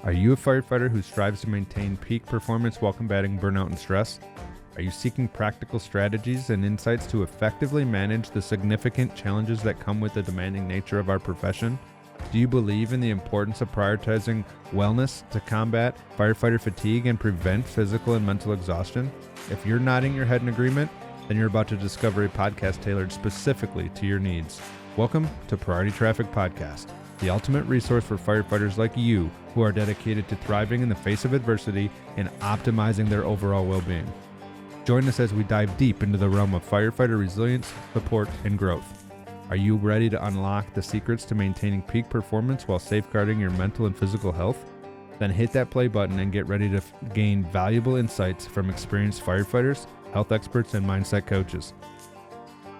Are you a firefighter who strives to maintain peak performance while combating burnout and stress? Are you seeking practical strategies and insights to effectively manage the significant challenges that come with the demanding nature of our profession? Do you believe in the importance of prioritizing wellness to combat firefighter fatigue and prevent physical and mental exhaustion? If you're nodding your head in agreement, then you're about to discover a podcast tailored specifically to your needs. Welcome to Priority Traffic Podcast, the ultimate resource for firefighters like you who are dedicated to thriving in the face of adversity and optimizing their overall well-being. Join us as we dive deep into the realm of firefighter resilience, support, and growth. Are you ready to unlock the secrets to maintaining peak performance while safeguarding your mental and physical health? Then hit that play button and get ready to gain valuable insights from experienced firefighters, health experts, and mindset coaches.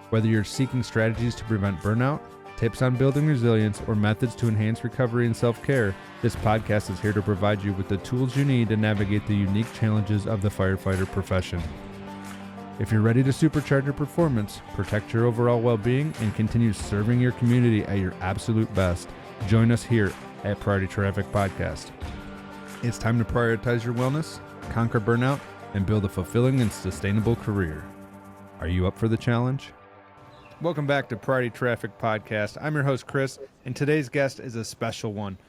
Whether you're seeking strategies to prevent burnout, tips on building resilience, or methods to enhance recovery and self-care, this podcast is here to provide you with the tools you need to navigate the unique challenges of the firefighter profession. If you're ready to supercharge your performance, protect your overall well-being, and continue serving your community at your absolute best, join us here at Priority Traffic Podcast. It's time to prioritize your wellness, conquer burnout, and build a fulfilling and sustainable career. Are you up for the challenge? Welcome back to Priority Traffic Podcast. I'm your host, Chris, and today's guest is a special one.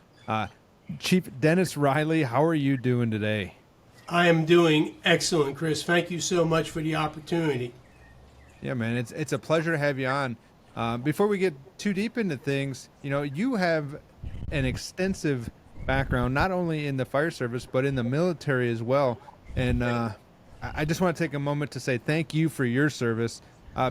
Chief Dennis Reilly, how are you doing today? I am doing excellent, Chris. Thank you so much for the opportunity. Yeah, man, it's a pleasure to have you on. Before we get too deep into things, you have an extensive background, not only in the fire service, but in the military as well. And I just want to take a moment to say thank you for your service.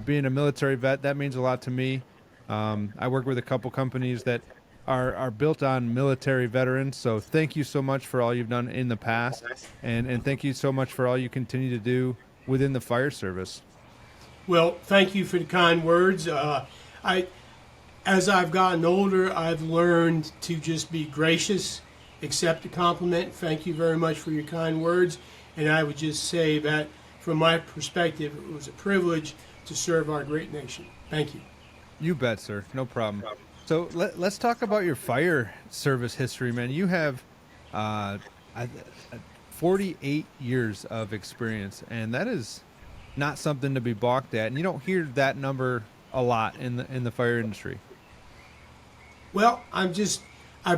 Being a military vet, that means a lot to me. I work with a couple companies that are built on military veterans. So thank you so much for all you've done in the past. And thank you so much for all you continue to do within the fire service. Well, thank you for the kind words. As I've gotten older, I've learned to just be gracious, accept a compliment. Thank you very much for your kind words. And I would just say that from my perspective, it was a privilege to serve our great nation. Thank you. You bet, sir. No problem. So let's talk about your fire service history, man. You have 48 years of experience, and that is not something to be balked at. And you don't hear that number a lot in the fire industry. Well, I've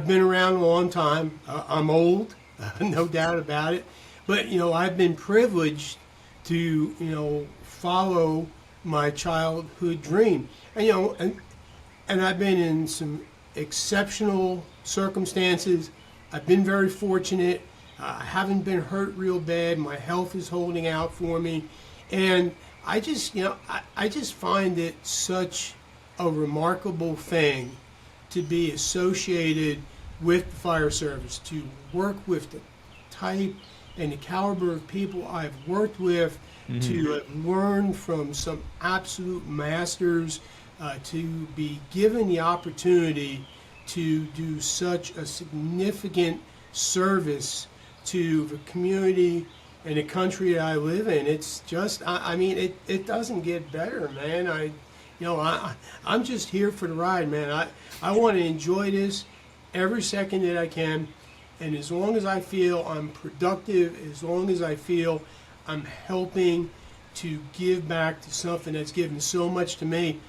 been around a long time. I'm old, no doubt about it. But, I've been privileged to, follow my childhood dream. And I've been in some exceptional circumstances. I've been very fortunate. I haven't been hurt real bad. My health is holding out for me. And I just find it such a remarkable thing to be associated with the fire service, to work with the type and the caliber of people I've worked with, to learn from some absolute masters, to be given the opportunity to do such a significant service to the community and the country that I live in. It's just, it doesn't get better, man. I'm just here for the ride, man. I want to enjoy this every second that I can. And as long as I feel I'm productive, as long as I feel I'm helping to give back to something that's given so much to me,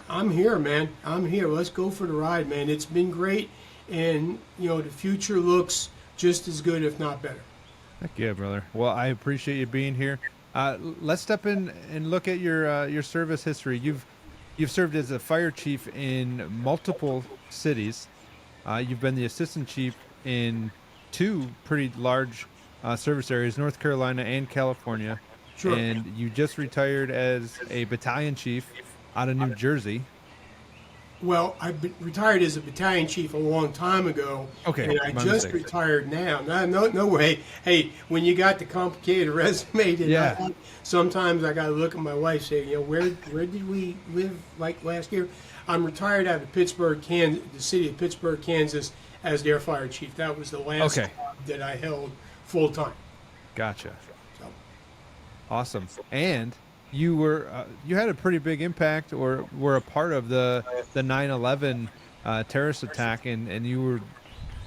I'm here, man. I'm here. Let's go for the ride, man. It's been great. And, the future looks just as good, if not better. Heck yeah, brother. Well, I appreciate you being here. Let's step in and look at your service history. You've served as a fire chief in multiple cities. You've been the assistant chief in two pretty large service areas, North Carolina and California. Sure. And you just retired as a battalion chief out of New Jersey. Well, I retired as a battalion chief a long time ago. Okay, and I just retired now. No way. Hey, when you got the complicated resume, sometimes I got to look at my wife and say, where did we live like last year? I'm retired out of Pittsburgh, Kansas, the city of Pittsburgh, Kansas, as their fire chief. That was the last job that I held full time. Gotcha. So. Awesome. And you had a pretty big impact, or were a part of the 9/11 terrorist attack, and you were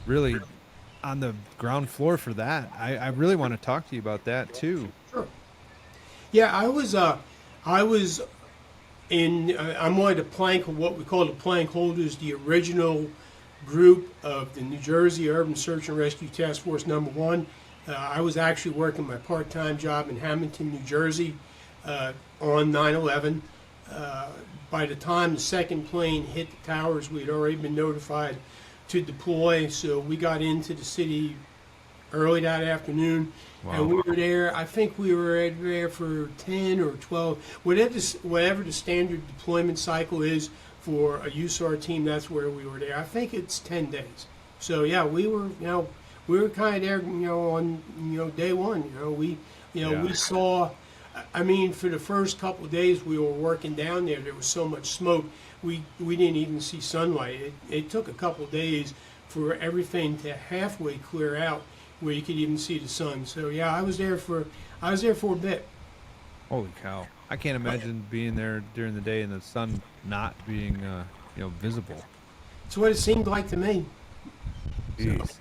really on the ground floor for that. I really want to talk to you about that too. Sure. Yeah, I was in. I'm one of the plank, what we call the plank holders, the original group of the New Jersey Urban Search and Rescue Task Force Number One. I was actually working my part-time job in Hamilton, New Jersey, on 9/11. By the time the second plane hit the towers, we had already been notified to deploy, so we got into the city early that afternoon, and we were there. I think we were there for 10 or 12, whatever the standard deployment cycle is for a USAR team. That's where we were there. I think it's 10 days. So yeah, we were kind of there, on day one. We saw. I mean, for the first couple of days we were working down there, there was so much smoke, we didn't even see sunlight. It took a couple of days for everything to halfway clear out where you could even see the sun. So yeah, I was there for a bit. Holy cow! I can't imagine being there during the day and the sun not being visible. It's what it seemed like to me. Jeez.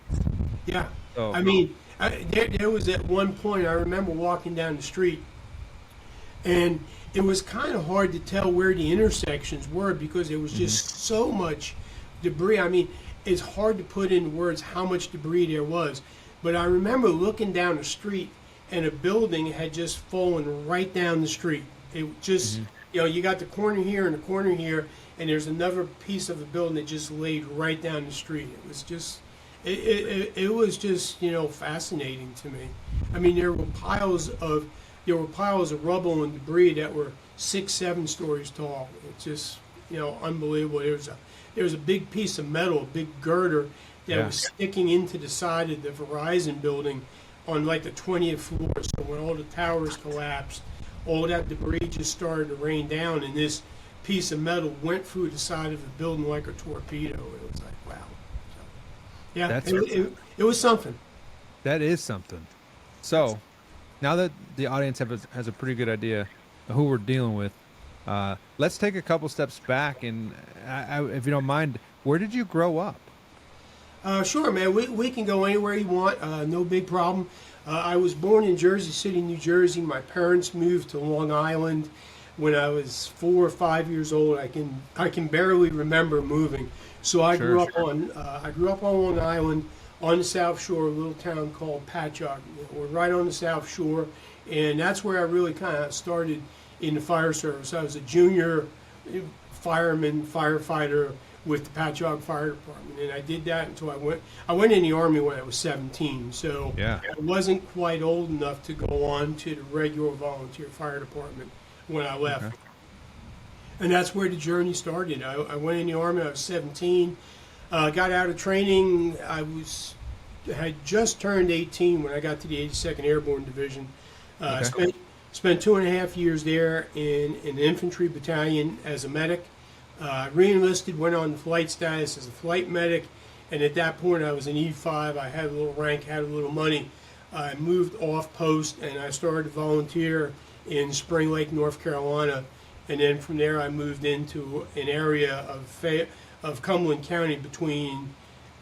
Yeah. So, I mean, there was at one point I remember walking down the street, and it was kind of hard to tell where the intersections were because there was just so much debris. I mean, it's hard to put in words how much debris there was. But I remember looking down the street, and a building had just fallen right down the street. It just, you got the corner here and the corner here, and there's another piece of a building that just laid right down the street. It was just, it was just, fascinating to me. I mean, there were piles of rubble and debris that were 6, 7 stories tall. It's just, unbelievable. There was a big piece of metal, a big girder that was sticking into the side of the Verizon building on like the 20th floor. So when all the towers collapsed, all that debris just started to rain down, and this piece of metal went through the side of the building like a torpedo. It was like, wow. So, yeah, it was something. that is something. So now that the audience has a pretty good idea of who we're dealing with, let's take a couple steps back. And if you don't mind, where did you grow up? Sure, man. We can go anywhere you want. No big problem. I was born in Jersey City, New Jersey. My parents moved to Long Island when I was 4 or 5 years old. I can barely remember moving. So I grew up on Long Island, on the South Shore, a little town called Patchogue. We're right on the South Shore, and that's where I really kind of started in the fire service. I was a junior fireman, firefighter with the Patchogue Fire Department, and I did that until I went in the Army when I was 17, so I wasn't quite old enough to go on to the regular volunteer fire department when I left. Okay. And that's where the journey started. I went in the Army, I was 17, got out of training, had just turned 18 when I got to the 82nd Airborne Division. Spent 2.5 years there in an infantry battalion as a medic. Re-enlisted, went on flight status as a flight medic, and at that point I was an E5. I had a little rank, had a little money. I moved off post, and I started to volunteer in Spring Lake, North Carolina, and then from there I moved into an area of Cumberland County between,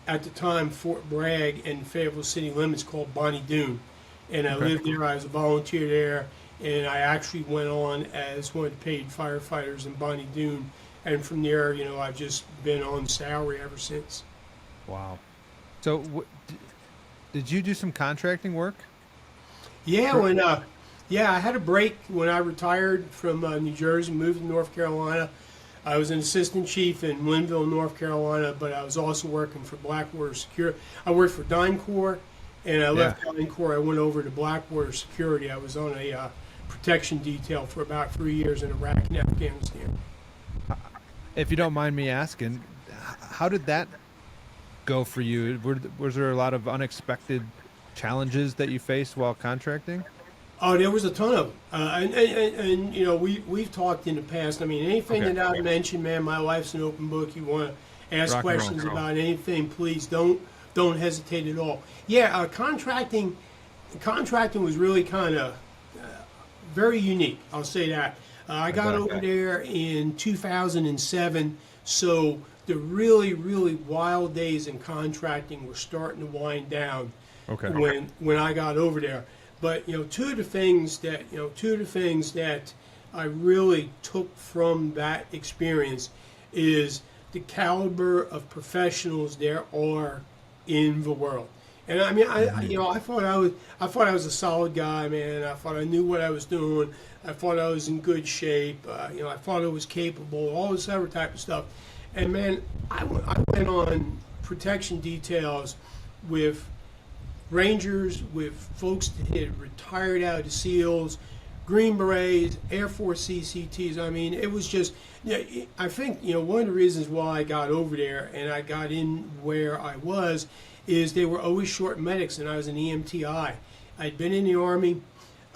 at the time, Fort Bragg and Fayetteville city limits, called Bonnie Doon, and I lived there. I was a volunteer there, and I actually went on as one of the paid firefighters in Bonnie Doon. And from there, I've just been on salary ever since. Wow. So, did you do some contracting work? Yeah, I had a break when I retired from New Jersey, moved to North Carolina. I was an assistant chief in Linville, North Carolina, but I was also working for Blackwater Security. I worked for DynCorp, and I left DynCorp. I went over to Blackwater Security. I was on a protection detail for about 3 years in Iraq and Afghanistan. If you don't mind me asking, how did that go for you? Was there a lot of unexpected challenges that you faced while contracting? Oh, there was a ton of them. And we've talked in the past. I mean, anything that I've mentioned, man, my life's an open book. You want to ask questions about anything, please don't hesitate at all. Yeah, contracting was really kind of very unique. I'll say that. I got over there in 2007, so the really, really wild days in contracting were starting to wind down Okay. when I got over there. But two of the things that I really took from that experience is the caliber of professionals there are in the world. And I mean, I thought I was a solid guy, man. I thought I knew what I was doing. I thought I was in good shape. I thought I was capable. All this other type of stuff. And man, I went on protection details with Rangers, with folks that had retired out of the SEALs, Green Berets, Air Force CCTs. I mean, it was just, I think, one of the reasons why I got over there and I got in where I was is they were always short medics, and I was an EMTI. I'd been in the Army.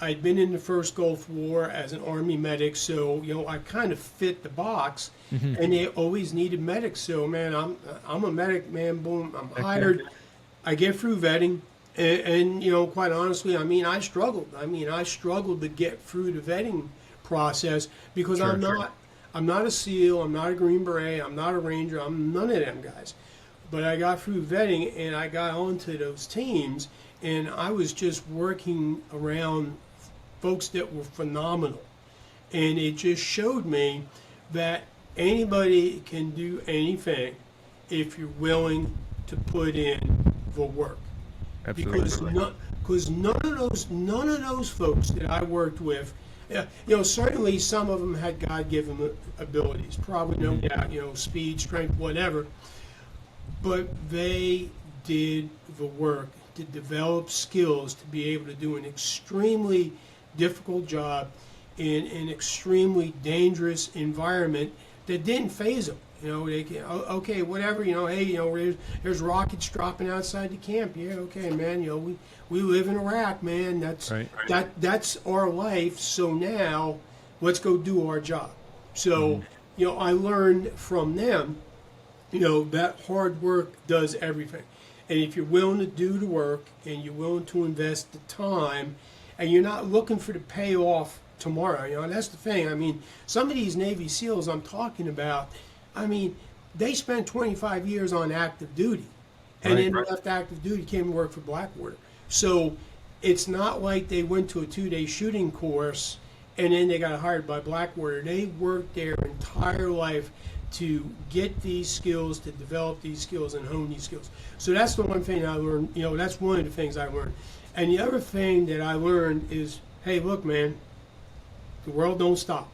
I'd been in the first Gulf War as an Army medic, so, I kind of fit the box, and they always needed medics. So, man, I'm a medic, man, boom, I'm hired. I get through vetting. And quite honestly, I mean, I struggled. I struggled to get through the vetting process because Sure, I'm not a SEAL, I'm not a Green Beret, I'm not a Ranger, I'm none of them guys. But I got through vetting and I got onto those teams, and I was just working around folks that were phenomenal. And it just showed me that anybody can do anything if you're willing to put in the work. Absolutely. Because none of those folks that I worked with, certainly some of them had God-given abilities, probably no doubt, speed, strength, whatever, but they did the work to develop skills to be able to do an extremely difficult job in an extremely dangerous environment that didn't faze them. They can, okay, whatever, hey, there's rockets dropping outside the camp. Yeah, okay, man, we live in Iraq, man. That's right. That's our life. So now let's go do our job. So, I learned from them, that hard work does everything. And if you're willing to do the work and you're willing to invest the time and you're not looking for the payoff tomorrow, that's the thing. I mean, some of these Navy SEALs I'm talking about, I mean, they spent 25 years on active duty, and then left active duty, came and worked for Blackwater. So it's not like they went to a 2-day shooting course and then they got hired by Blackwater. They worked their entire life to get these skills, to develop these skills, and hone these skills. So that's the one thing I learned. That's one of the things I learned. And the other thing that I learned is, hey, look, man, the world don't stop.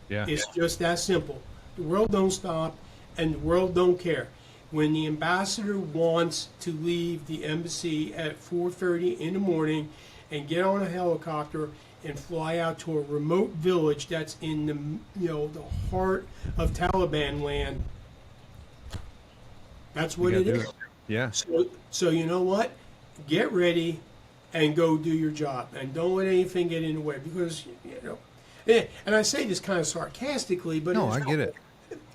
Yeah. It's just that simple. The world don't stop, and the world don't care. When the ambassador wants to leave the embassy at 4:30 in the morning and get on a helicopter and fly out to a remote village that's in the heart of Taliban land, that's what it is. Yeah. So you know what? Get ready and go do your job, and don't let anything get in the way, because and I say this kind of sarcastically, but No, I get it.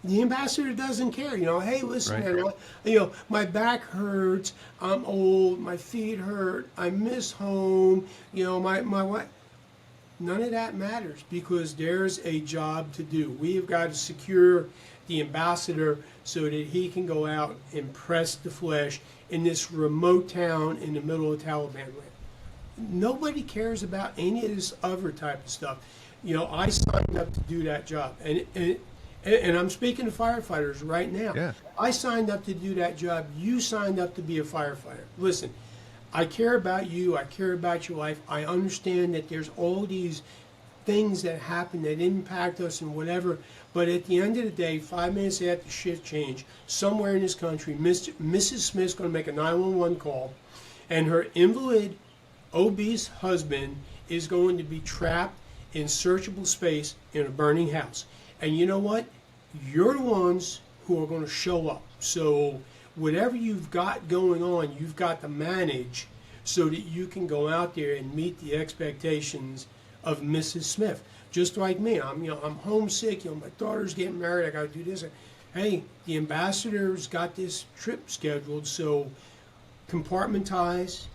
The ambassador doesn't care. Hey, listen, man, my back hurts. I'm old. My feet hurt. I miss home. My wife. None of that matters, because there's a job to do. We have got to secure the ambassador so that he can go out and press the flesh in this remote town in the middle of Taliban land. Nobody cares about any of this other type of stuff. I signed up to do that job, and I'm speaking to firefighters right now. Yeah. I signed up to do that job. You signed up to be a firefighter. Listen, I care about you. I care about your life. I understand that there's all these things that happen that impact us and whatever. But at the end of the day, 5 minutes after shift change, somewhere in this country, Mrs. Smith's going to make a 911 call, and her invalid, obese husband is going to be trapped in searchable space in a burning house. And you know what? You're the ones who are going to show up. So whatever you've got going on, you've got to manage so that you can go out there and meet the expectations of Mrs. Smith. Just like me, I'm homesick. My daughter's getting married. I got to do this. Hey, the ambassador's got this trip scheduled, so compartmentize,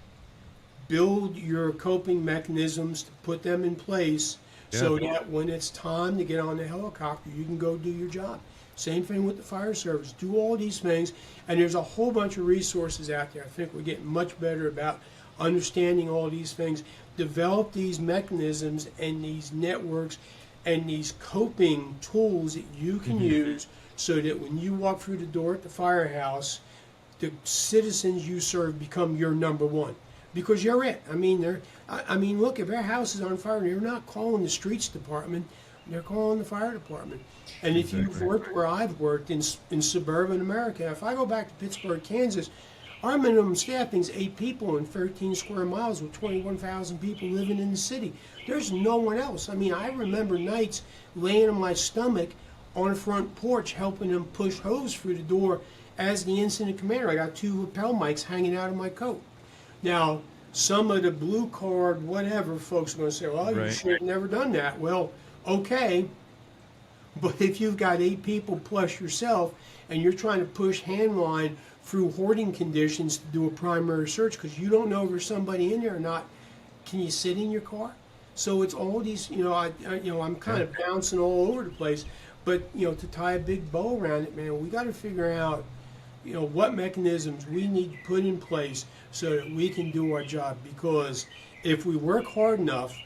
build your coping mechanisms to put them in place so that when it's time to get on the helicopter, you can go do your job. Same thing with the fire service. Do all these things, and there's a whole bunch of resources out there. I think we're getting much better about understanding all these things. Develop these mechanisms and these networks and these coping tools that you can use so that when you walk through the door at the firehouse, the citizens you serve become your number one. Because you're it. I mean, look, if their house is on fire, they're not calling the streets department, they're calling the fire department. And if you've worked where I've worked in suburban America, if I go back to Pittsburgh, Kansas, our minimum staffing is 8 people in 13 square miles with 21,000 people living in the city. There's no one else. I mean, I remember nights laying on my stomach on a front porch helping them push hose through the door as the incident commander. I got 2 lapel mics hanging out of my coat. Now, some of the blue card, whatever, folks are going to say, well, you should have never done that. Well, okay, but if you've got 8 people plus yourself and you're trying to push hand line through hoarding conditions to do a primary search because you don't know if there's somebody in there or not, can you sit in your car? So it's all these, I'm kind of bouncing all over the place, but, to tie a big bow around it, man, we got to figure out, what mechanisms we need to put in place so that we can do our job. Because if we work hard enough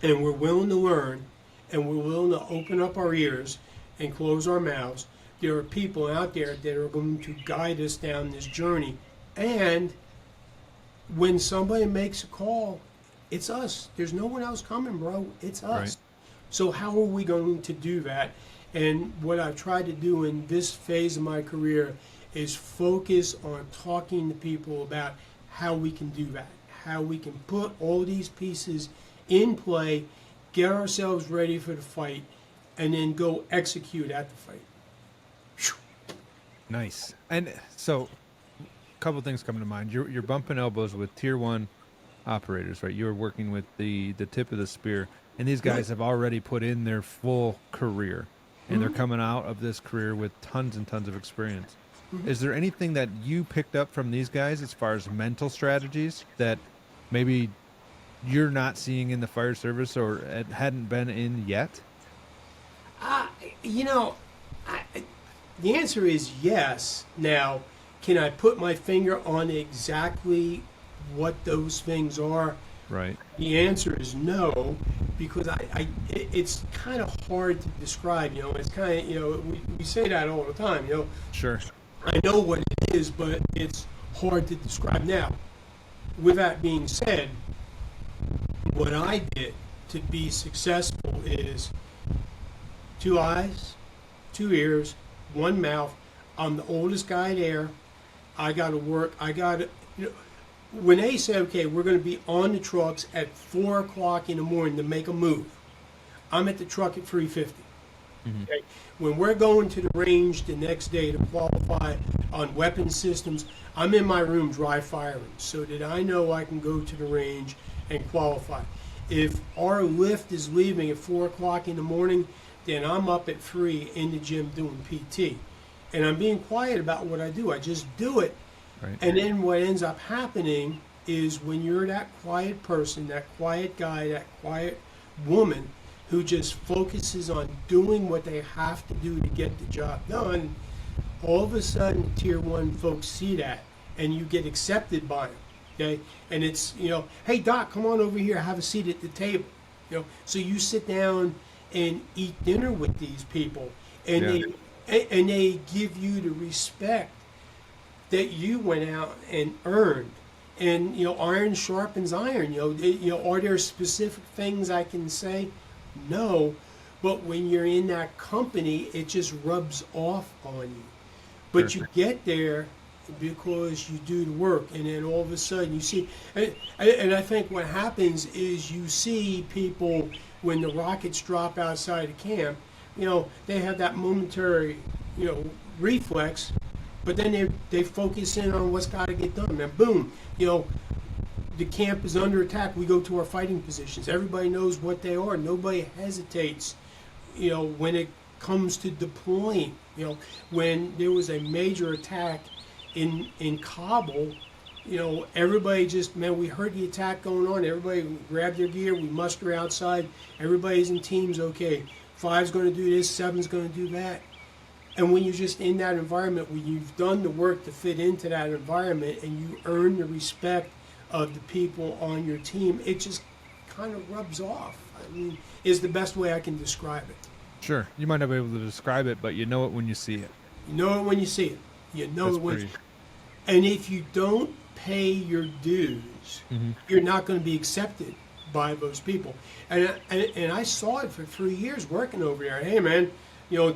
and we're willing to learn and we're willing to open up our ears and close our mouths, there are people out there that are going to guide us down this journey. And when somebody makes a call, it's us. There's no one else coming, bro. It's us. Right. So how are we going to do that? And what I've tried to do in this phase of my career is focus on talking to people about how we can do that, how we can put all these pieces in play, get ourselves ready for the fight, and then go execute at the fight. Whew. Nice. And so a couple things come to mind. You're bumping elbows with tier 1 operators, right? You're working with the tip of the spear, and these guys have already put in their full career, and they're coming out of this career with tons and tons of experience. Is there anything that you picked up from these guys as far as mental strategies that maybe you're not seeing in the fire service or it hadn't been in yet? The answer is yes. Now, can I put my finger on exactly what those things are? Right. The answer is no, because it's kind of hard to describe. It's kind of, we say that all the time. Sure. I know what it is, but it's hard to describe. Now, with that being said, what I did to be successful is 2 eyes, 2 ears, 1 mouth. I'm the oldest guy there. I got to work. When they say, okay, we're going to be on the trucks at 4 o'clock in the morning to make a move, I'm at the truck at 3:50. Okay? When we're going to the range the next day to qualify on weapon systems, I'm in my room dry firing so that I know I can go to the range and qualify. If our lift is leaving at 4 o'clock in the morning, then I'm up at 3 in the gym doing PT. And I'm being quiet about what I do. I just do it. Right. And then what ends up happening is when you're that quiet person, that quiet guy, that quiet woman who just focuses on doing what they have to do to get the job done, all of a sudden tier 1 folks see that and you get accepted by them. Okay? And it's, hey Doc, come on over here, have a seat at the table. So you sit down and eat dinner with these people, and they give you the respect that you went out and earned. And iron sharpens iron. Are there specific things I can say? No, but when you're in that company, it just rubs off on you. But you get there because you do the work, and then all of a sudden you see, and I think what happens is you see people when the rockets drop outside of camp, they have that momentary, reflex, but then they focus in on what's got to get done. And boom, the camp is under attack. We go to our fighting positions. Everybody knows what they are. Nobody hesitates, when it comes to deploying. When there was a major attack in Kabul, everybody just, we heard the attack going on. Everybody grabbed their gear. We muster outside. Everybody's in teams. Okay, 5's going to do this, 7's going to do that. And when you're just in that environment, when you've done the work to fit into that environment and you earn the respect of the people on your team, it just kind of rubs off. I mean, is the best way I can describe it. Sure. You might not be able to describe it, but you know it when you see it. You know it when you see it. You know That's it when. pretty. And if you don't pay your dues, you're not going to be accepted by those people. And I saw it for 3 years working over there. Hey, man,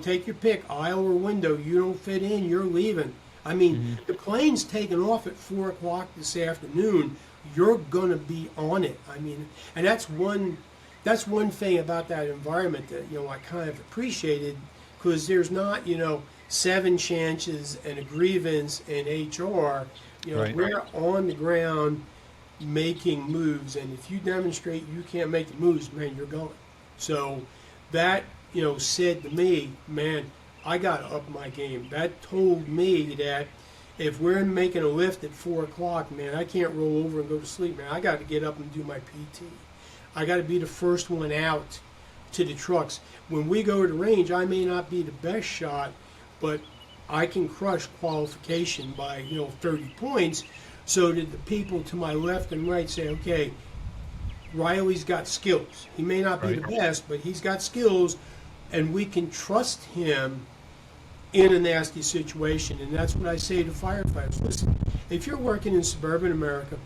take your pick, aisle or window. You don't fit in, you're leaving. I mean, the plane's taking off at 4 o'clock this afternoon. You're going to be on it. I mean, and that's one thing about that environment that, I kind of appreciated, because there's not, 7 chances and a grievance in HR. Right. We're on the ground making moves, and if you demonstrate you can't make the moves, man, you're going. So that, said to me, man, I got to up my game. That told me that if we're making a lift at 4 o'clock, man, I can't roll over and go to sleep, man. I got to get up and do my PT. I got to be the first one out to the trucks. When we go to the range, I may not be the best shot, but I can crush qualification by 30 points, so that the people to my left and right say, okay, Reilly's got skills. He may not be the best, but he's got skills, and we can trust him in a nasty situation. And that's what I say to firefighters. Listen, if you're working in suburban America,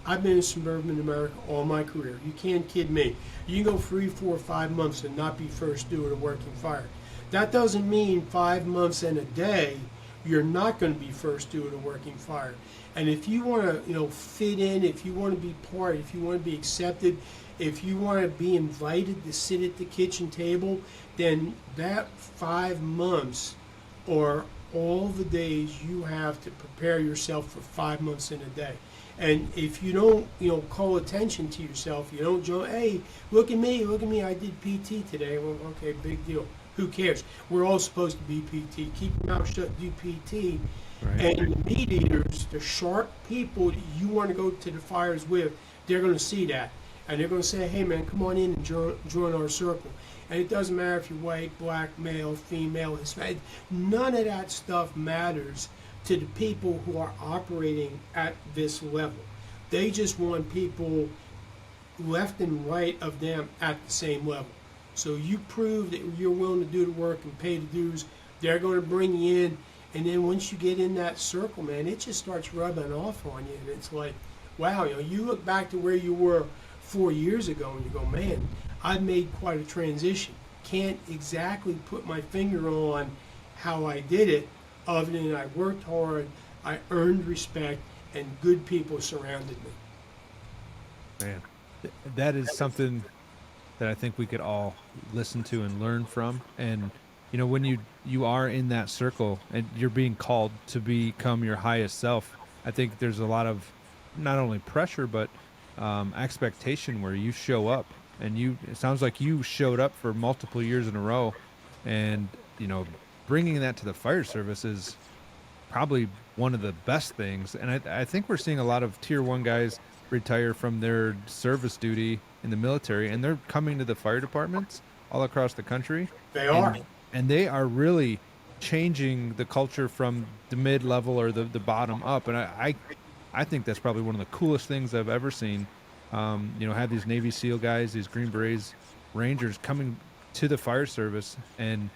I've been in suburban America all my career. You can't kid me. You can go 3, 4, 5 months and not be first due at a working fire. That doesn't mean 5 months and a day you're not going to be first due at a working fire. And if you want to, fit in, if you want to be part, if you want to be accepted, if you want to be invited to sit at the kitchen table, then that 5 months are all the days you have to prepare yourself for 5 months in a day. And if you don't, call attention to yourself, you don't join, hey, look at me, I did PT today. Well, okay, big deal. Who cares? We're all supposed to be PT. Keep your mouth shut, do PT. Right. And the meat eaters, the sharp people that you want to go to the fires with, they're going to see that. And they're going to say, hey, man, come on in and join our circle. And it doesn't matter if you're white, black, male, female, Hispanic. None of that stuff matters to the people who are operating at this level. They just want people left and right of them at the same level. So you prove that you're willing to do the work and pay the dues. They're going to bring you in. And then once you get in that circle, man, it just starts rubbing off on you. And it's like, wow, you look back to where you were 4 years ago and you go, man, I've made quite a transition. Can't exactly put my finger on how I did it, other than I worked hard, I earned respect, and good people surrounded me. Man, that is something that I think we could all listen to and learn from. And when you are in that circle and you're being called to become your highest self, I think there's a lot of not only pressure but expectation where you show up. And it sounds like you showed up for multiple years in a row, and bringing that to the fire service is probably one of the best things. And I think we're seeing a lot of tier 1 guys retire from their service duty in the military, and they're coming to the fire departments all across the country. They are. And they are really changing the culture from the mid-level or the bottom up. And I think that's probably one of the coolest things I've ever seen. Have these Navy SEAL guys, these Green Berets, Rangers coming to the fire service and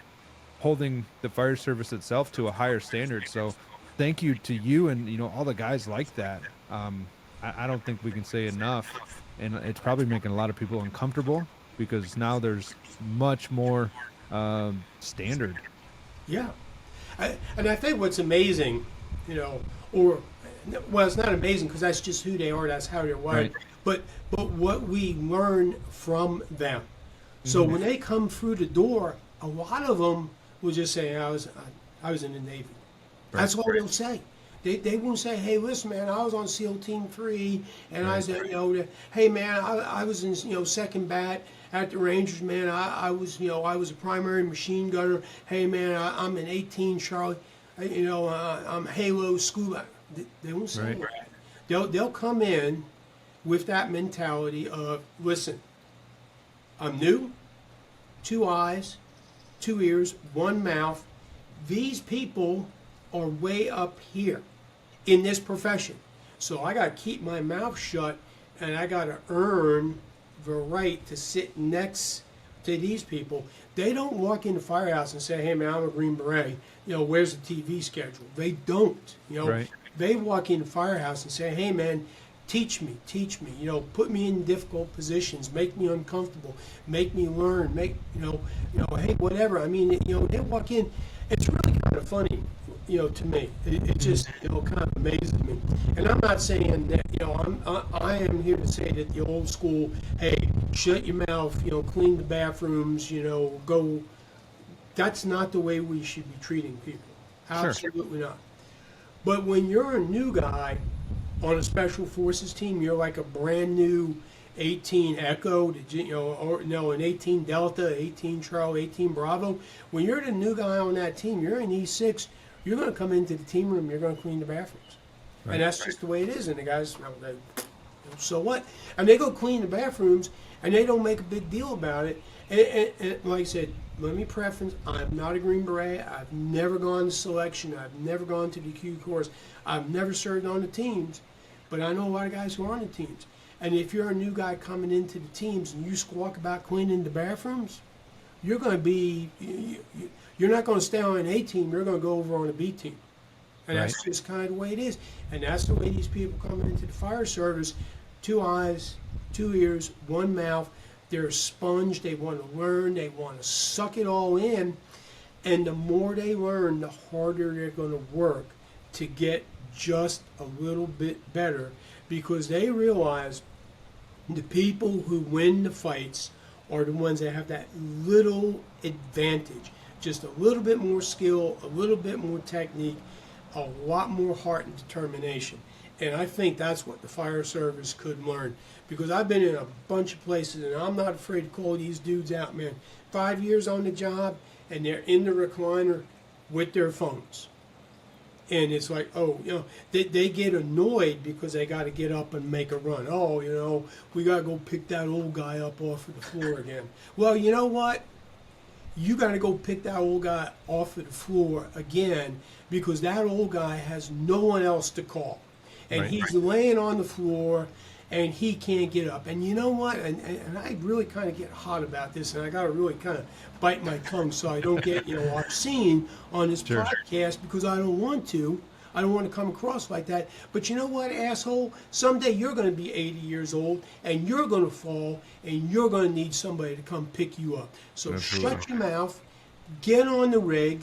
holding the fire service itself to a higher standard. So thank you to you and, all the guys like that. I don't think we can say enough. And it's probably making a lot of people uncomfortable because now there's much more standard. Yeah. And I think what's amazing, it's not amazing because that's just who they are, that's how they're wired. Right. But what we learn from them. So when they come through the door, a lot of them will just say, I was in the Navy. Right. That's all they'll say. They won't say, hey, listen, man, I was on SEAL Team 3, and I said, hey, man, I was in, second bat at the Rangers, man. I was a primary machine gunner. Hey, man, I'm in 18 Charlie. I'm Halo scuba. They won't say that. They'll come in with that mentality of, listen, I'm new, 2 eyes, 2 ears, 1 mouth. these people are way up here in this profession. So I got to keep my mouth shut, and I got to earn the right to sit next to these people. They don't walk in the firehouse and say, hey man, I'm a Green Beret, where's the TV schedule? They don't, Right. They walk in the firehouse and say, hey man, teach me, put me in difficult positions, make me uncomfortable, make me learn, hey, whatever. I mean, they walk in, it's really kind of funny, to me. It just, kind of amazes me. And I'm not saying that, I am here to say that the old school, hey, shut your mouth, clean the bathrooms, go. That's not the way we should be treating people. Sure. Absolutely not. But when you're a new guy on a special forces team, you're like a brand new 18 Echo, an 18 Delta, 18 Charlie, 18 Bravo. When you're the new guy on that team, you're in E6, you're going to come into the team room, you're going to clean the bathrooms. Right. And that's just the way it is. And the guys, so what? And they go clean the bathrooms, and they don't make a big deal about it. And like I said, let me preface, I'm not a Green Beret. I've never gone to selection. I've never gone to the Q course. I've never served on the teams, but I know a lot of guys who are on the teams. And if you're a new guy coming into the teams and you squawk about cleaning the bathrooms, you're going to be, you're not going to stay on an A team. You're going to go over on a B team. And Right. that's just kind of the way it is. And that's the way these people coming into the fire service, 2 eyes, 2 ears, 1 mouth. They're a sponge. They want to learn. They want to suck it all in. And the more they learn, the harder they're going to work to get just a little bit better, because they realize the people who win the fights are the ones that have that little advantage. Just a little bit more skill, a little bit more technique, a lot more heart and determination. And I think that's what the fire service could learn. Because I've been in a bunch of places, and I'm not afraid to call these dudes out, man. 5 years on the job, and they're in the recliner with their phones. And it's like, they get annoyed because they got to get up and make a run. We got to go pick that old guy up off of the floor again. Well, you know what? You got to go pick that old guy off of the floor again, because that old guy has no one else to call. And Right. he's laying on the floor, and he can't get up. And you know what? And I really kind of get hot about this, and I got to really kind of bite my tongue so I don't get, obscene on this Sure. podcast, because I don't want to. I don't want to come across like that. But you know what, asshole? Someday you're going to be 80 years old, and you're going to fall, and you're going to need somebody to come pick you up. So Absolutely. shut your mouth, get on the rig.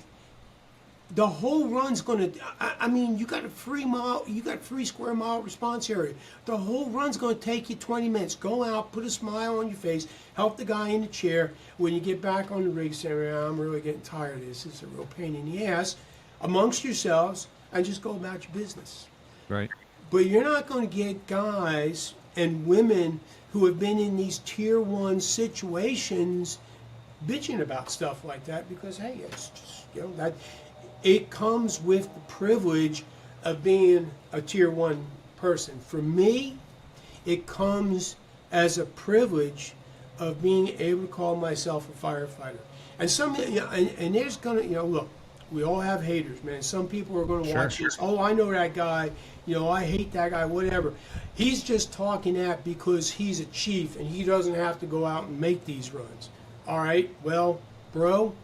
The whole run's going to, I mean, you got a 3 square mile response area. The whole run's going to take you 20 minutes. Go out, put a smile on your face, help the guy in the chair. When you get back on the rig, say, I'm really getting tired of this. It's a real pain in the ass, amongst yourselves, and just go about your business. Right. But you're not going to get guys and women who have been in these tier 1 situations bitching about stuff like that, because, hey, it's just, that. It comes with the privilege of being a tier 1 person. For me, it comes as a privilege of being able to call myself a firefighter. And and there's gonna, look, we all have haters, man. Some people are gonna watch this. Oh, I know that guy. I hate that guy. Whatever. He's just talking that because he's a chief and he doesn't have to go out and make these runs. All right. Well, bro.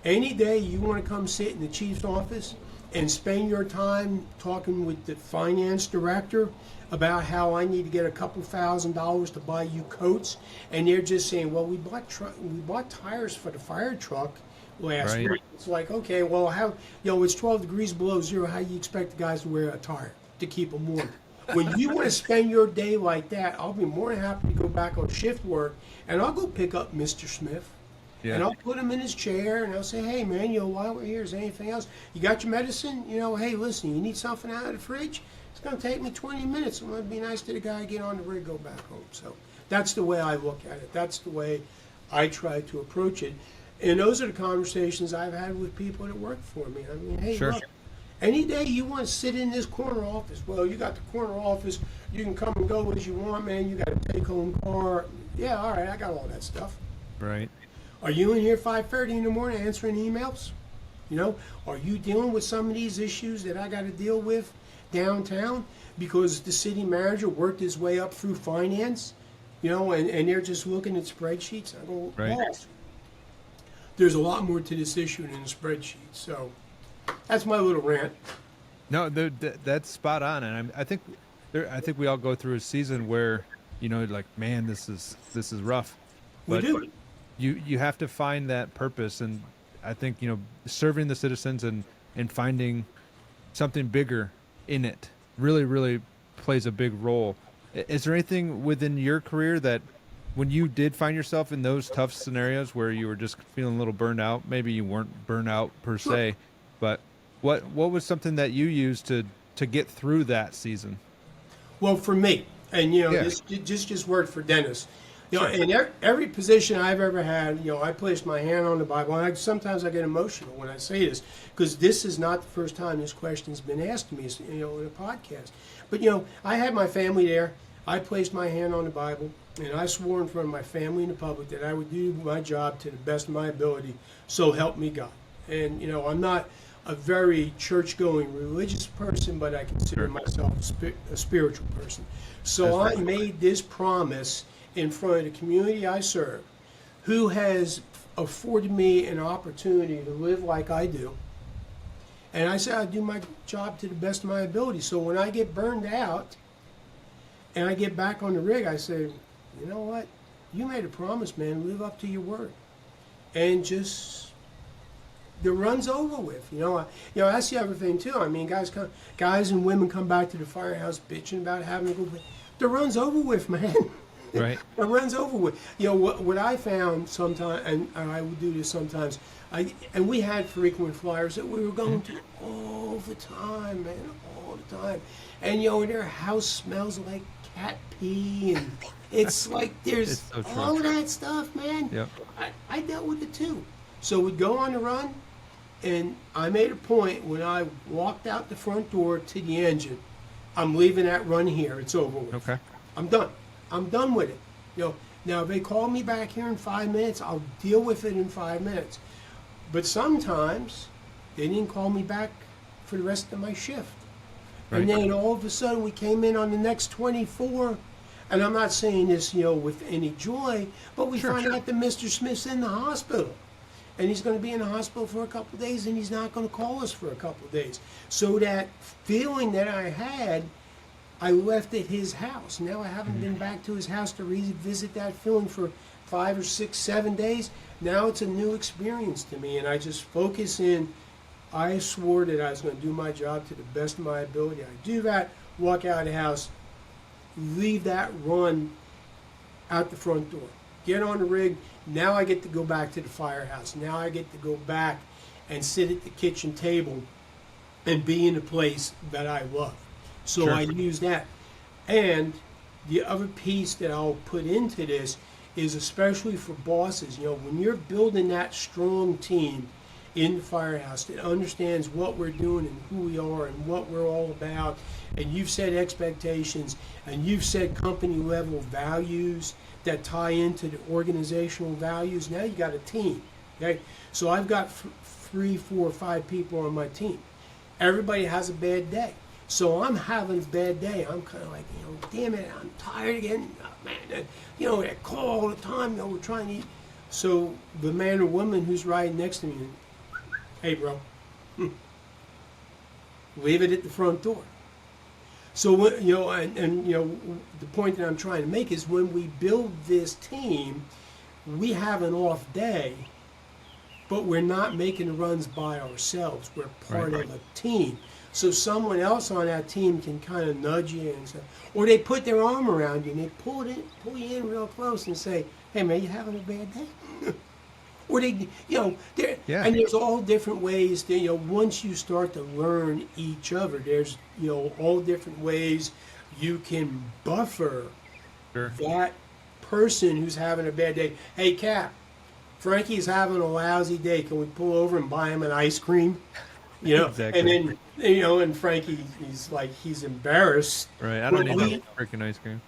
Any day you want to come sit in the chief's office and spend your time talking with the finance director about how I need to get a couple $1,000s to buy you coats, and they're just saying, well, we bought tires for the fire truck last Right. week. It's like, okay, well, how it's 12 degrees below zero. How do you expect the guys to wear a tire to keep them warm? When you want to spend your day like that, I'll be more than happy to go back on shift work, and I'll go pick up Mr. Smith. Yeah. And I'll put him in his chair, and I'll say, hey, man, while we're here, is there anything else? You got your medicine? Hey, listen, you need something out of the fridge? It's going to take me 20 minutes. It would be nice to the guy get on the rig, go back home. So that's the way I look at it. That's the way I try to approach it. And those are the conversations I've had with people that work for me. I mean, hey, Sure. look, any day you want to sit in this corner office, well, you got the corner office. You can come and go as you want, man. You got a take-home car. Yeah, all right, I got all that stuff. Right. Are you in here 5:30 in the morning answering emails? You know, are you dealing with some of these issues that I got to deal with downtown because the city manager worked his way up through finance, you know, and they're just looking at spreadsheets? I go, Right. boss, there's a lot more to this issue than a spreadsheet. So that's my little rant. No, that's spot on, and I think we all go through a season where, you know, like, man, this is rough. We But do. you have to find that purpose, and I think, you know, serving the citizens and finding something bigger in it really plays a big role. Is there anything within your career that, when you did find yourself in those tough scenarios where you were just feeling a little burned out, maybe you weren't burned out per Sure. se, but what was something that you used to get through that season? Well, for me, and you know, Yeah. this just worked for Dennis. You know, Sure. in every position I've ever had, you know, I placed my hand on the Bible. And sometimes I get emotional when I say this because this is not the first time this question's been asked to me, you know, in a podcast. But you know, I had my family there. I placed my hand on the Bible, and I swore in front of my family and the public that I would do my job to the best of my ability. So help me God. And you know, I'm not a very church-going religious person, but I consider Sure. myself a spiritual person. So That's I right. made this promise in front of the community I serve, who has afforded me an opportunity to live like I do. And I said I'd do my job to the best of my ability. So when I get burned out and I get back on the rig, I say, you know what? You made a promise, man. Live up to your word. And just the run's over with. You know, that's the other thing too. I mean, guys and women come back to the firehouse bitching about having to go. The run's over with, man. Right. The run's over with. You know what I found sometimes, and I would do this sometimes. And we had frequent flyers that we were going to all the time, man, all the time. And you know, their house smells like cat pee, and it's like there's It's so true. all of that stuff, man. Yep. I dealt with it too. So we'd go on the run, and I made a point when I walked out the front door to the engine, I'm leaving that run here. It's over with. Okay. I'm done. I'm done with it. You know, now if they call me back here in 5 minutes, I'll deal with it in 5 minutes. But sometimes they didn't call me back for the rest of my shift. Right. And then all of a sudden we came in on the next 24, and I'm not saying this, you know, with any joy, but we find out that Mr. Smith's in the hospital. And he's going to be in the hospital for a couple of days, and he's not going to call us for a couple of days. So that feeling that I had, I left at his house. Now I haven't been back to his house to revisit that feeling for 5 or 6, 7 days. Now it's a new experience to me, and I just focus in. I swore that I was going to do my job to the best of my ability. I do that, walk out of the house, leave that run out the front door, get on the rig. Now I get to go back to the firehouse. Now I get to go back and sit at the kitchen table and be in a place that I love. So Sure. I use that. And the other piece that I'll put into this is, especially for bosses, you know, when you're building that strong team in the firehouse that understands what we're doing and who we are and what we're all about, and you've set expectations and you've set company level values that tie into the organizational values, now you got a team. Okay? So I've got 3, 4, 5 people on my team. Everybody has a bad day. So I'm having a bad day. I'm kind of like, you know, damn it, I'm tired again. Oh, man, you know, that call all the time. You know, we're trying to eat. So the man or woman who's riding next to me, hey, bro, leave it at the front door. So, you know, and you know, the point that I'm trying to make is when we build this team, we have an off day, but we're not making the runs by ourselves. We're part Right. of a team. So someone else on that team can kind of nudge you and say, or they put their arm around you and they pull you in real close and say, hey man, you having a bad day? Or they, you know, Yeah. and there's all different ways that, you know, once you start to learn each other, there's, you know, all different ways you can buffer Sure. that person who's having a bad day. Hey, Cap, Frankie's having a lousy day. Can we pull over and buy him an ice cream? You know, Exactly. and then, you know, and Frankie, he's like, he's embarrassed. Right. I don't But need we- no freaking ice cream.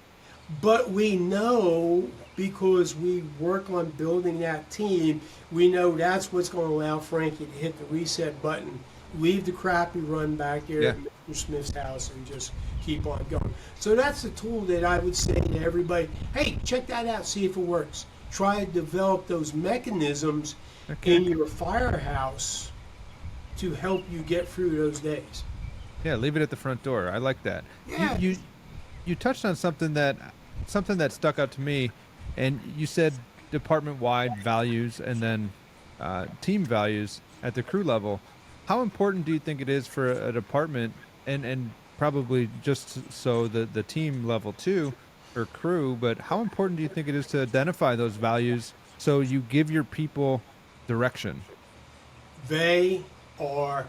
But we know, because we work on building that team, we know that's what's going to allow Frankie to hit the reset button, leave the crappy run back there at Mr. Smith's house, and just keep on going. So that's the tool that I would say to everybody, hey, check that out, see if it works. Try to develop those mechanisms in your firehouse to help you get through those days. Yeah, leave it at the front door. I like that. Yeah. You touched on something that stuck out to me, and you said department-wide values and then team values at the crew level. How important do you think it is for a department, and probably just so the team level too, or crew, but how important do you think it is to identify those values so you give your people direction? They are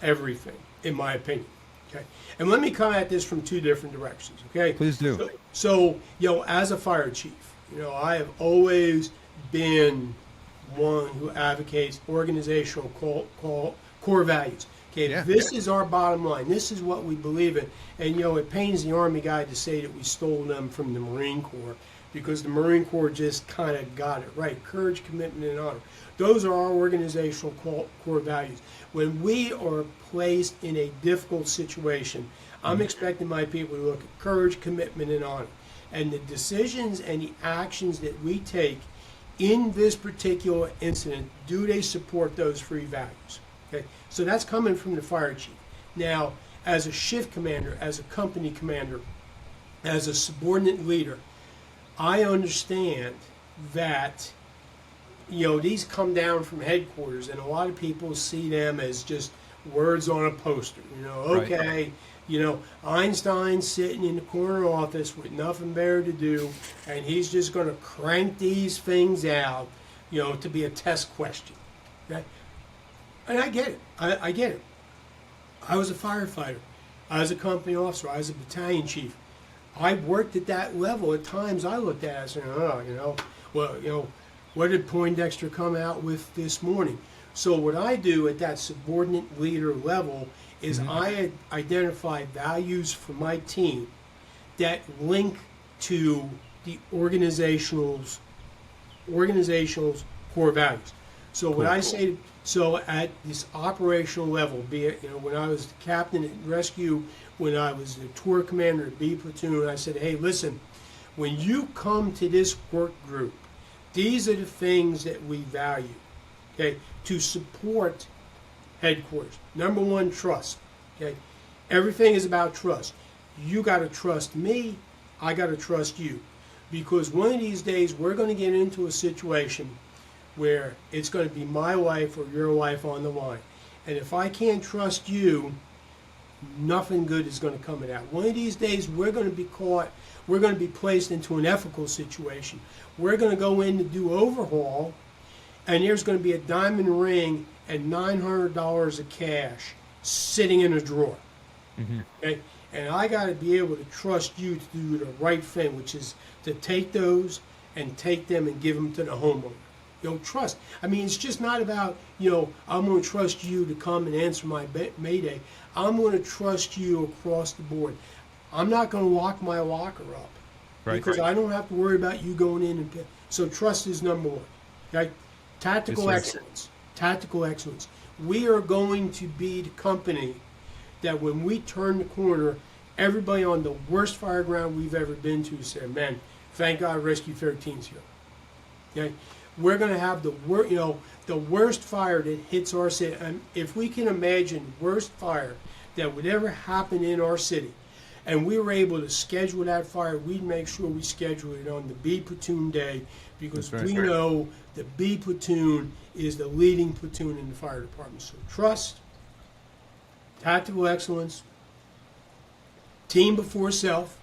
everything, in my opinion. Okay, and let me come at this from two different directions. Okay, Please do. So as a fire chief, I have always been one who advocates organizational core values. Okay, this is our bottom line. This is what we believe in. And it pains the Army guy to say that we stole them from the Marine Corps, because the Marine Corps just kind of got it right. Courage, commitment, and honor. Those are our organizational core values. When we are placed in a difficult situation, I'm expecting my people to look at courage, commitment, and honor. And the decisions and the actions that we take in this particular incident, do they support those three values? Okay, so that's coming from the fire chief. Now, as a shift commander, as a company commander, as a subordinate leader, I understand that these come down from headquarters, and a lot of people see them as just words on a poster. Okay, Einstein's sitting in the corner office with nothing better to do, and he's just going to crank these things out, to be a test question. Okay? And I get it. I get it. I was a firefighter. I was a company officer. I was a battalion chief. I worked at that level. At times I looked at it and said, what did Poindexter come out with this morning? So what I do at that subordinate leader level is I identify values for my team that link to the organizational's core values. So what I say, so at this operational level, be it when I was the captain at rescue, when I was the tour commander at B platoon, I said, hey, listen, when you come to this work group, these are the things that we value, okay, to support headquarters. Number one, trust. Okay, everything is about trust. You got to trust me. I got to trust you, because one of these days we're going to get into a situation where it's going to be my life or your life on the line, and if I can't trust you, nothing good is going to come of that. One of these days we're going to be caught. We're going to be placed into an ethical situation. We're going to go in to do overhaul, and there's going to be a diamond ring and $900 of cash sitting in a drawer. Okay? And I got to be able to trust you to do the right thing, which is to take those and take them and give them to the homeowner. Trust. I mean, it's just not about, I'm going to trust you to come and answer my Mayday. I'm going to trust you across the board. I'm not going to lock my locker up because I don't have to worry about you going in and pay. So trust is number one. Okay? Tactical excellence. Tactical excellence. We are going to be the company that when we turn the corner, everybody on the worst fire ground we've ever been to said, man, thank God Rescue 13's here. Okay? We're going to have the worst fire that hits our city. And if we can imagine worst fire that would ever happen in our city, and we were able to schedule that fire, we'd make sure we schedule it on the B platoon day, because we know the B platoon is the leading platoon in the fire department. So trust, tactical excellence, team before self.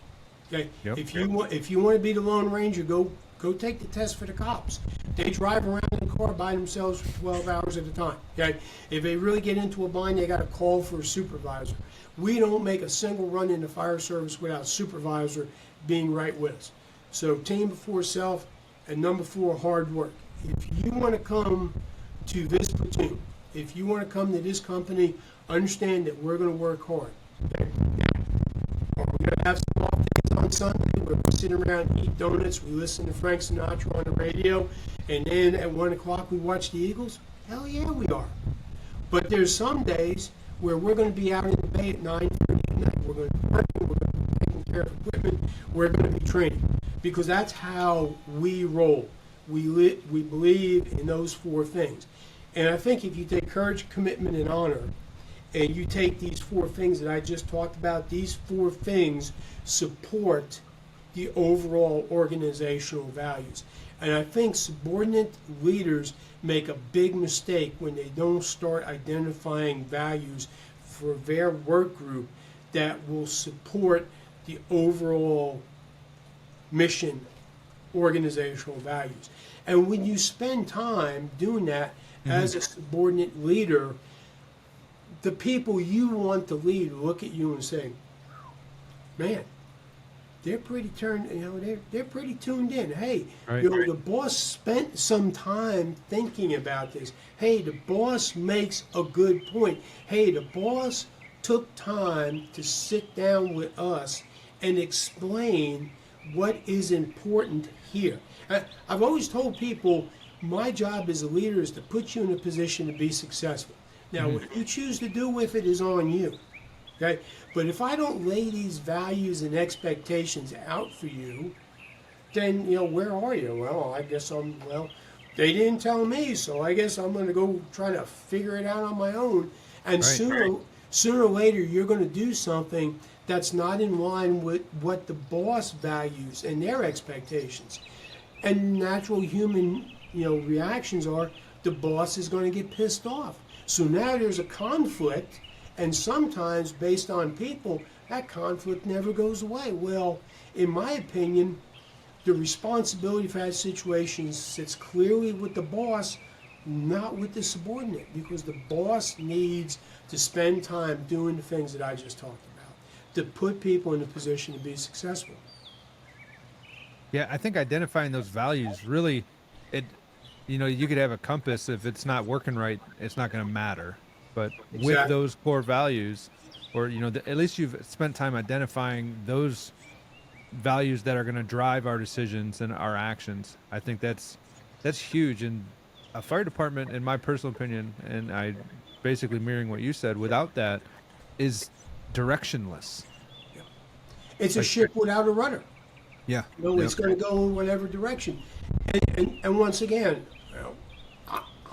Okay, if you want to be the Lone Ranger, go take the test for the cops. They drive around in a car by themselves for 12 hours at a time. Okay? If they really get into a bind, they got to call for a supervisor. We don't make a single run in the fire service without a supervisor being right with us. So team before self, and number 4, hard work. If you want to come to this platoon, if you want to come to this company, understand that we're going to work hard. Okay? Are We're going to have some off days on Sunday where we sit around, eat donuts, we listen to Frank Sinatra on the radio, and then at 1 o'clock we watch the Eagles? Hell yeah, we are. But there's some days where we're going to be out in the bay at 9:30 at night. We're going to be working, we're going to be taking care of equipment, we're going to be training. Because that's how we roll. We believe in those 4 things. And I think if you take courage, commitment, and honor, and you take these 4 things that I just talked about, these 4 things support the overall organizational values. And I think subordinate leaders make a big mistake when they don't start identifying values for their work group that will support the overall mission, organizational values. And when you spend time doing that as a subordinate leader, the people you want to lead look at you and say, man, they're pretty they're pretty tuned in. Hey, Right. the boss spent some time thinking about this. Hey, the boss makes a good point. Hey, the boss took time to sit down with us and explain what is important here. I've always told people my job as a leader is to put you in a position to be successful. Now, what you choose to do with it is on you. Okay? But if I don't lay these values and expectations out for you, then, where are you? Well, I guess they didn't tell me, so I guess I'm going to go try to figure it out on my own. And Right. sooner or later, you're going to do something that's not in line with what the boss values and their expectations. And natural human, reactions are the boss is going to get pissed off. So now there's a conflict, and sometimes based on people, that conflict never goes away. Well, in my opinion, the responsibility for that situation sits clearly with the boss, not with the subordinate, because the boss needs to spend time doing the things that I just talked about to put people in a position to be successful. Yeah, I think identifying those values really, you could have a compass. If it's not working right, it's not going to matter. But with Exactly. those core values, or, at least you've spent time identifying those values that are going to drive our decisions and our actions. I think that's huge. And a fire department, in my personal opinion, and I basically mirroring what you said, without that is directionless. It's a Like- ship without a rudder. Yeah. It's going to go in whatever direction. And once again,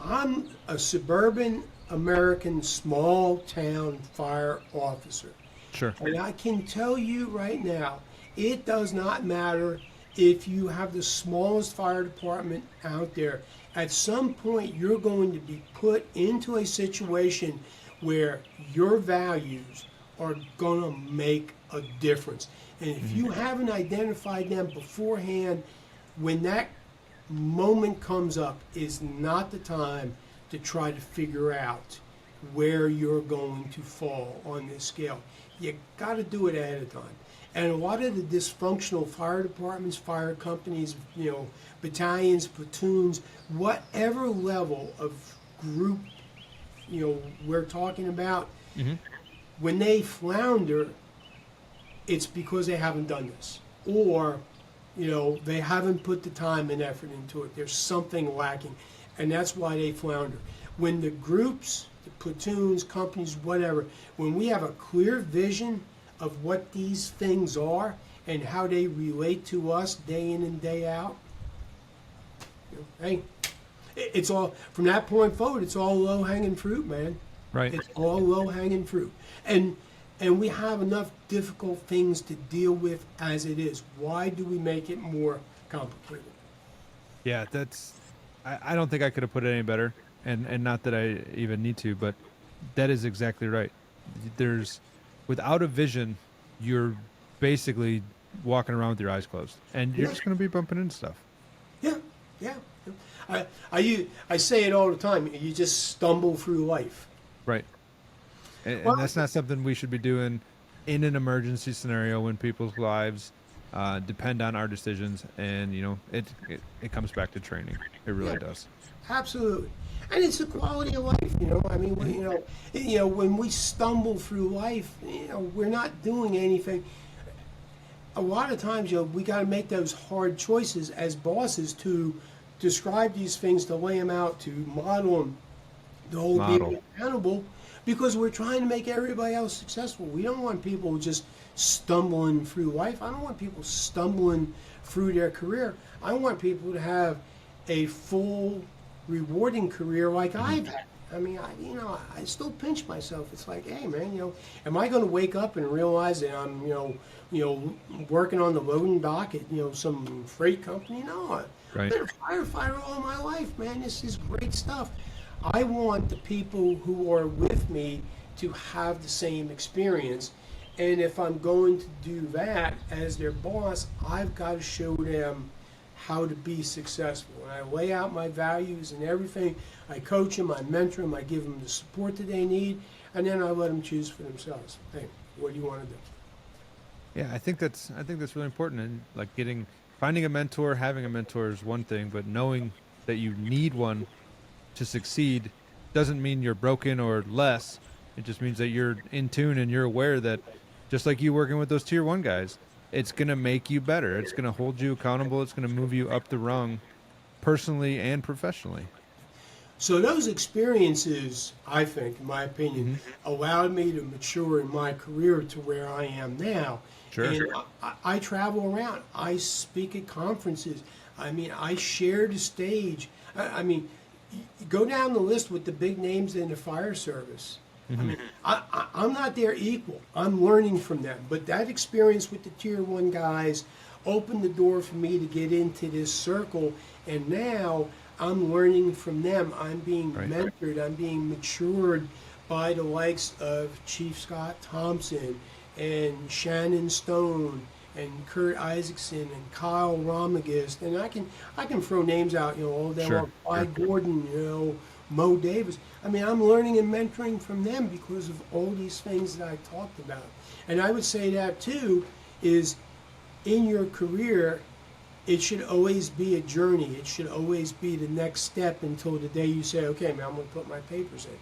I'm a suburban American small town fire officer. Sure. And I can tell you right now, it does not matter if you have the smallest fire department out there. At some point, you're going to be put into a situation where your values are going to make a difference. And if you haven't identified them beforehand, when that moment comes up, is not the time to try to figure out where you're going to fall on this scale. You got to do it ahead of time. And a lot of the dysfunctional fire departments, fire companies, battalions, platoons, whatever level of group, we're talking about, when they flounder, it's because they haven't done this. Or, they haven't put the time and effort into it. There's something lacking. And that's why they flounder. When the groups, the platoons, companies, whatever, when we have a clear vision of what these things are and how they relate to us day in and day out, hey, it's all, from that point forward, it's all low-hanging fruit, man. Right. It's all low-hanging fruit. And we have enough difficult things to deal with as it is. Why do we make it more complicated? Yeah, I don't think I could have put it any better, and not that I even need to, but that is exactly right. Without a vision, you're basically walking around with your eyes closed, and you're just going to be bumping into stuff. Yeah. I say it all the time. You just stumble through life. Right. And Well, that's not something we should be doing in an emergency scenario when people's lives depend on our decisions, and it comes back to training. It really does. Absolutely. And it's the quality of life, I mean, when we stumble through life, we're not doing anything. a lot of times, we got to make those hard choices as bosses to describe these things, to lay them out, to model them, to hold people accountable, because we're trying to make everybody else successful. We don't want people just stumbling through life. I don't want people stumbling through their career. I want people to have a full, rewarding career like I've had. I mean, I still pinch myself. It's like, hey, man, am I going to wake up and realize that I'm, working on the loading dock at, some freight company? No, I've been a firefighter all my life, man. This is great stuff. I want the people who are with me to have the same experience. And if I'm going to do that as their boss, I've got to show them how to be successful. And I lay out my values and everything. I coach them, I mentor them, I give them the support that they need, and then I let them choose for themselves. Hey, what do you want to do? Yeah, I think that's really important. And like finding a mentor, having a mentor is one thing, but knowing that you need one to succeed doesn't mean you're broken or less. It just means that you're in tune and you're aware that, just like you working with those tier 1 guys, it's going to make you better. It's going to hold you accountable. It's going to move you up the rung personally and professionally. So those experiences, I think, in my opinion, allowed me to mature in my career to where I am now. Sure. And I travel around. I speak at conferences. I mean, I share the stage. I mean, go down the list with the big names in the fire service. I mean, I'm not their equal. I'm learning from them. But that experience with the tier 1 guys opened the door for me to get into this circle. And now I'm learning from them. I'm being mentored. I'm being matured by the likes of Chief Scott Thompson and Shannon Stone and Kurt Isaacson and Kyle Romagist. And I can throw names out, all day long. Clyde Gordon, Mo Davis. I mean, I'm learning and mentoring from them because of all these things that I talked about. And I would say that too is in your career, it should always be a journey. It should always be the next step until the day you say, okay, man, I'm going to put my papers in.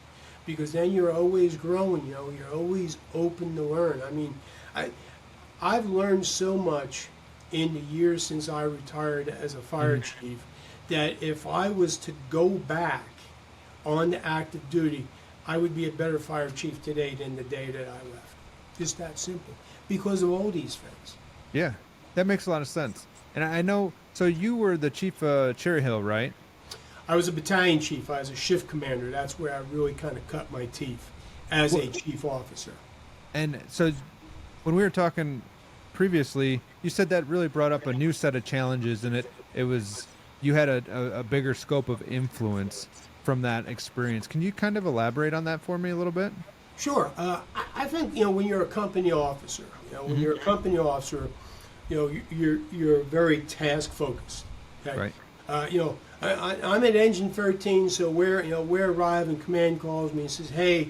Because then you're always growing, you're always open to learn. I mean, I've learned so much in the years since I retired as a fire chief that if I was to go back on the active duty, I would be a better fire chief today than the day that I left. Just that simple. Because of all these things. Yeah, that makes a lot of sense. And I know, so you were the chief of Cherry Hill, right? I was a battalion chief. I was a shift commander. That's where I really kind of cut my teeth as a chief officer. And so when we were talking previously, you said that really brought up a new set of challenges, and it was, you had a bigger scope of influence from that experience. Can you kind of elaborate on that for me a little bit? Sure. I think, when you're a company officer, when you're a company officer, you're very task focused. Okay? Right. I'm at Engine 13, so we're arriving, and command calls me and says, hey,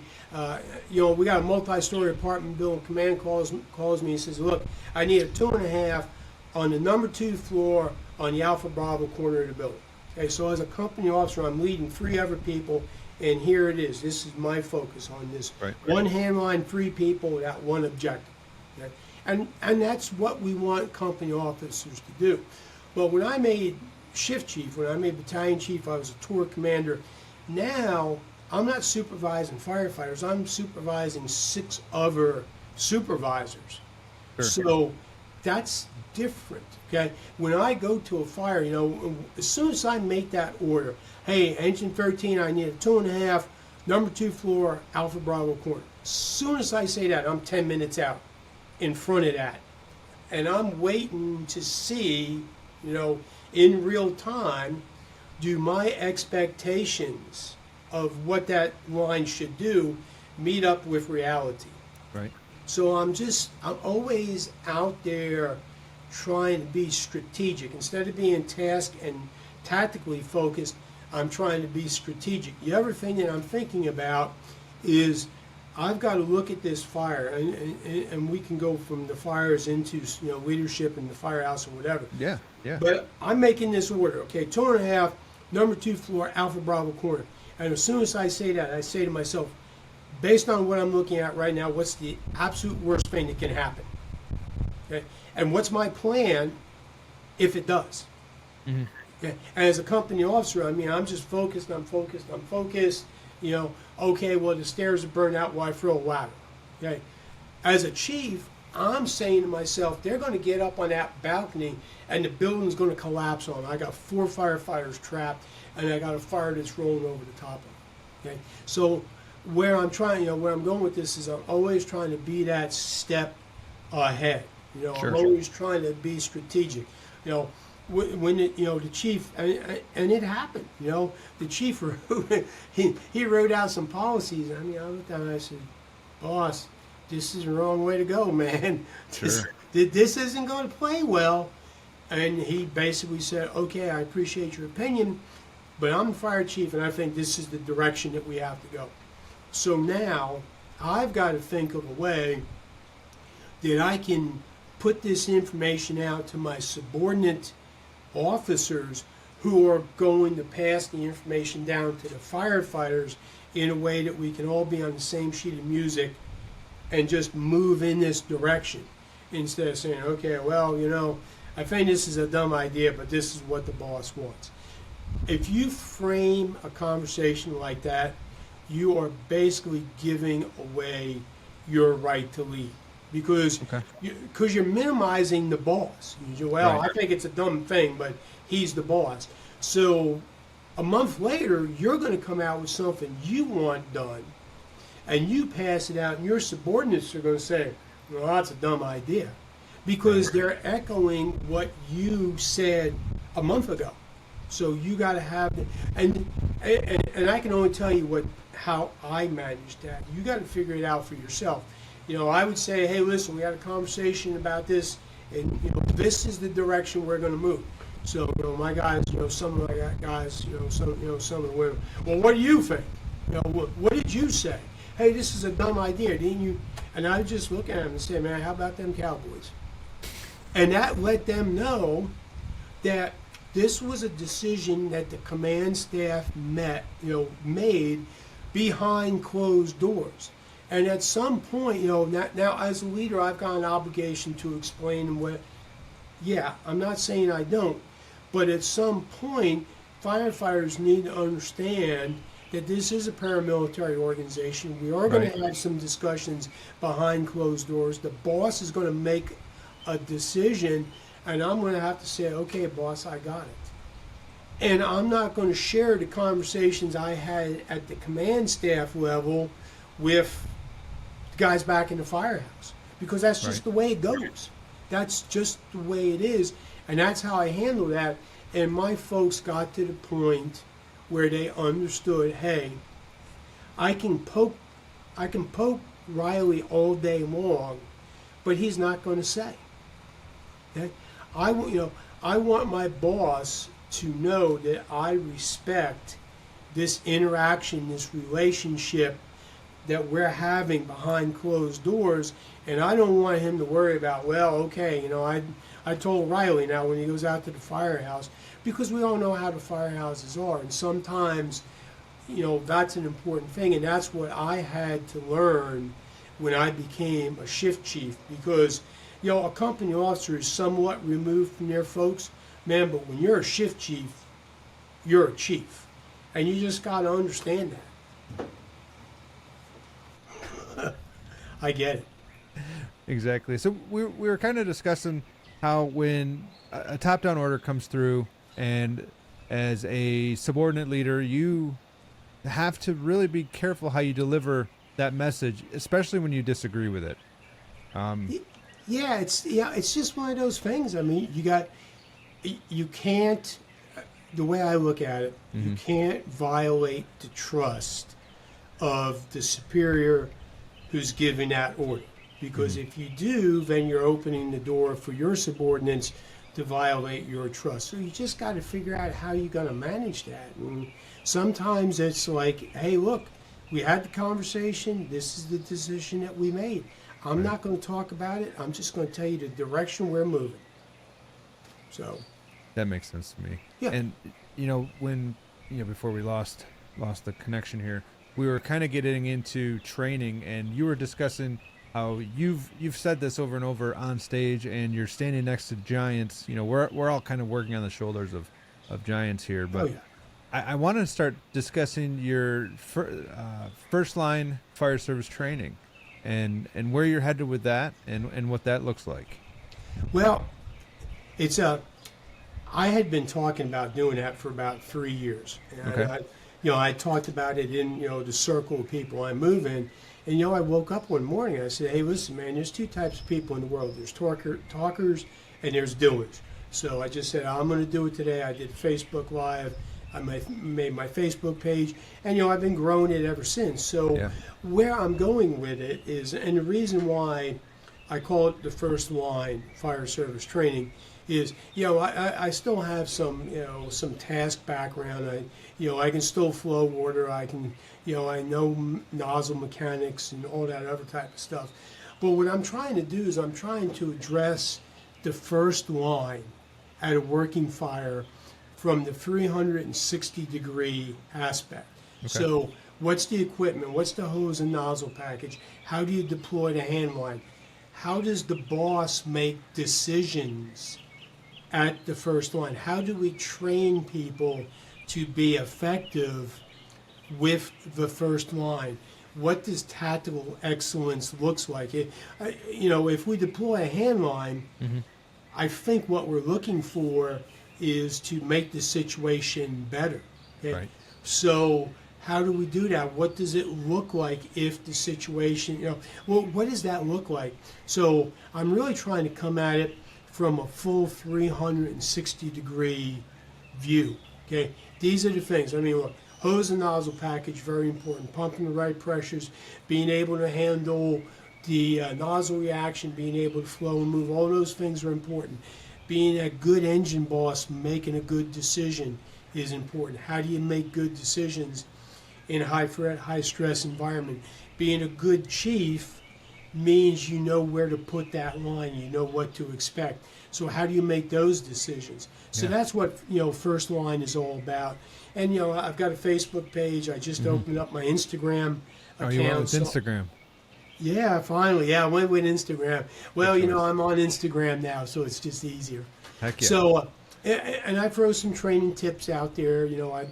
we got a multi-story apartment building. Command calls me and says, look, I need a 2.5 on the number 2 floor on the Alpha Bravo corner of the building. Okay, so as a company officer, I'm leading 3 other people, and here it is. This is my focus on this. One hand line, 3 people without one objective. Okay? And that's what we want company officers to do. But when I made shift chief, when I made battalion chief, I was a tour commander. Now, I'm not supervising firefighters. I'm supervising 6 other supervisors. Sure. So that's different. Okay, when I go to a fire, as soon as I make that order, hey, Engine 13, I need a 2.5, number 2 floor, Alpha Bravo corner. As soon as I say that, I'm 10 minutes out in front of that. And I'm waiting to see, in real time, do my expectations of what that line should do meet up with reality. Right. So I'm always out there trying to be strategic. Instead of being task and tactically focused, I'm trying to be strategic. The other thing that I'm thinking about is I've got to look at this fire, and we can go from the fires into leadership in the firehouse or whatever. Yeah. But I'm making this order, okay, 2.5, number 2 floor, Alpha Bravo corner. And as soon as I say that, I say to myself, based on what I'm looking at right now, what's the absolute worst thing that can happen? Okay? And what's my plan if it does? Okay? And as a company officer, I mean, I'm just focused, I'm focused. You know, okay, well, the stairs are burned out, well, I throw a ladder. Okay? As a chief, I'm saying to myself, they're going to get up on that balcony and the building's going to collapse on them. I got 4 firefighters trapped and I got a fire that's rolling over the top of them. Okay? So where I'm trying, where I'm going with this is I'm always trying to be that step ahead. Sure. I'm always trying to be strategic. When the chief, and it happened, the chief, he wrote out some policies. I mean, I looked at it and I said, boss, this is the wrong way to go, man. Sure. This isn't going to play well. And he basically said, okay, I appreciate your opinion, but I'm the fire chief, and I think this is the direction that we have to go. So now I've got to think of a way that I can put this information out to my subordinate officers who are going to pass the information down to the firefighters in a way that we can all be on the same sheet of music and just move in this direction instead of saying, okay, well, I think this is a dumb idea, but this is what the boss wants. If you frame a conversation like that, you are basically giving away your right to lead because you're minimizing the boss. Well, right. I think it's a dumb thing, but he's the boss. So a month later, you're going to come out with something you want done, and you pass it out, and your subordinates are going to say, well, that's a dumb idea, because they're echoing what you said a month ago. So you got to have and I can only tell you how I managed that. You got to figure it out for yourself. I would say, hey, listen, we had a conversation about this, and this is the direction we're going to move. So my guys, some of my guys, some of the women. Well, what do you think? What did you say? Hey, this is a dumb idea, didn't you? And I would just look at them and say, man, how about them Cowboys? And that let them know that this was a decision that the command staff made behind closed doors. And at some point, now as a leader, I've got an obligation to explain what. Yeah, I'm not saying I don't, but at some point, firefighters need to understand that this is a paramilitary organization. We are going to have some discussions behind closed doors. The boss is going to make a decision, and I'm going to have to say, okay, boss, I got it. And I'm not going to share the conversations I had at the command staff level with the guys back in the firehouse, because that's just the way it goes. That's just the way it is, and that's how I handle that. And my folks got to the point where they understood, hey, I can poke Reilly all day long, but he's not going to say. Okay? I want my boss to know that I respect this interaction, this relationship that we're having behind closed doors, and I don't want him to worry about, well, okay, I told Reilly now when he goes out to the firehouse, because we all know how the firehouses are, and sometimes, that's an important thing, and that's what I had to learn when I became a shift chief, because, a company officer is somewhat removed from their folks, man, but when you're a shift chief, you're a chief, and you just got to understand that. I get it. Exactly. So we were kind of discussing how when a top-down order comes through, and as a subordinate leader, you have to really be careful how you deliver that message, especially when you disagree with it. It's just one of those things. I mean, you can't. The way I look at it, you can't violate the trust of the superior who's giving that order. Because if you do, then you're opening the door for your subordinates to violate your trust. So you just got to figure out how you're going to manage that. And sometimes it's like, hey, look, we had the conversation. This is the decision that we made. I'm not going to talk about it. I'm just going to tell you the direction we're moving. So that makes sense to me. Yeah. And when before we lost the connection here, we were kind of getting into training, and you were discussing how you've said this over and over on stage, and you're standing next to giants. You know, we're all kind of working on the shoulders of giants here, but Oh yeah. I want to start discussing your first line fire service training, and where you're headed with that, and what that looks like. Well, it's I had been talking about doing that for about 3 years. And Okay. I talked about it in, the circle of people I move in. And, I woke up one morning and I said, hey, listen, man, there's two types of people in the world. There's talkers and there's doers. So I just said, I'm going to do it today. I did Facebook Live. I made my Facebook page. And, I've been growing it ever since. So Yeah. where I'm going with it is, and the reason why I call it the first line fire service training is, I still have some task background. I can still flow water. I can, I know nozzle mechanics and all that other type of stuff. But what I'm trying to do is I'm trying to address the first line at a working fire from the 360-degree aspect. Okay. So what's the equipment? What's the hose and nozzle package? How do you deploy the hand line? How does the boss make decisions at the first line? How do we train people to be effective with the first line? What does tactical excellence looks like? If we deploy a hand line, Mm-hmm. I think what we're looking for is to make the situation better. Okay? Right. So how do we do that? What does it look like if the situation, what does that look like? So I'm really trying to come at it from a full 360-degree view. Okay, these are the things. I mean, look, hose and nozzle package, very important. Pumping the right pressures, being able to handle the nozzle reaction, being able to flow and move, all those things are important. Being a good engine boss, making a good decision is important. How do you make good decisions in a high threat, high stress environment? Being a good chief means you know where to put that line, you know what to expect. So how do you make those decisions? So Yeah. that's what first line is all about. And I've got a Facebook page. I just opened up my Instagram account. Oh, you went with So- Instagram. yeah, finally. Yeah, I went with Instagram. Well, Good choice. I'm on Instagram now, so it's just easier. Heck yeah. So, and I throw some training tips out there.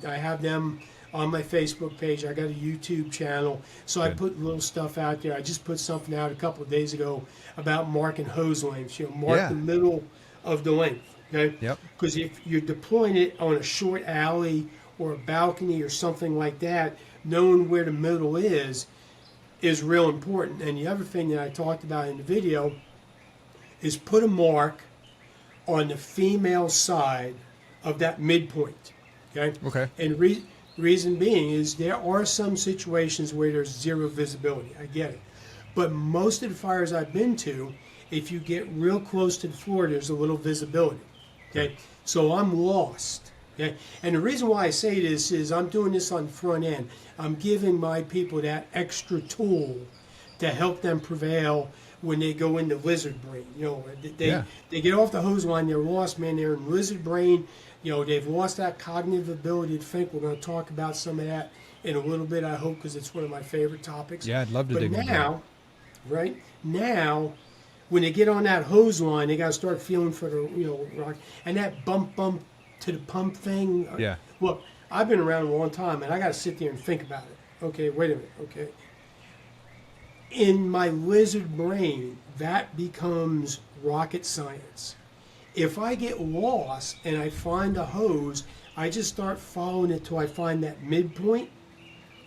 I have them on my Facebook page. I got a YouTube channel, so I Good. put little stuff out there. I just put something out a couple of days ago about marking hose lengths. Mark Yeah. the middle of the length. Okay. Yep. Because if you're deploying it on a short alley or a balcony or something like that, knowing where the middle is real important. And the other thing that I talked about in the video is put a mark on the female side of that midpoint. Okay. Okay. And reason being is there are some situations where there's zero visibility. I get it. But most of the fires I've been to, if you get real close to the floor, there's a little visibility. Okay. So I'm lost. Okay. And the reason why I say this is I'm doing this on the front end. I'm giving my people that extra tool to help them prevail when they go into lizard brain. They get off the hose line, they're lost, man. They're in lizard brain. They've lost that cognitive ability to think. We're going to talk about some of that in a little bit, I hope, because it's one of my favorite topics. Yeah, I'd love to But dig into that. now, right now, when they get on that hose line, they got to start feeling for the rock, and that bump to the pump thing. Yeah. Look, I've been around a long time, and I got to sit there and think about it. Okay, wait a minute. Okay. In my lizard brain, that becomes rocket science. If I get lost and I find a hose, I just start following it till I find that midpoint,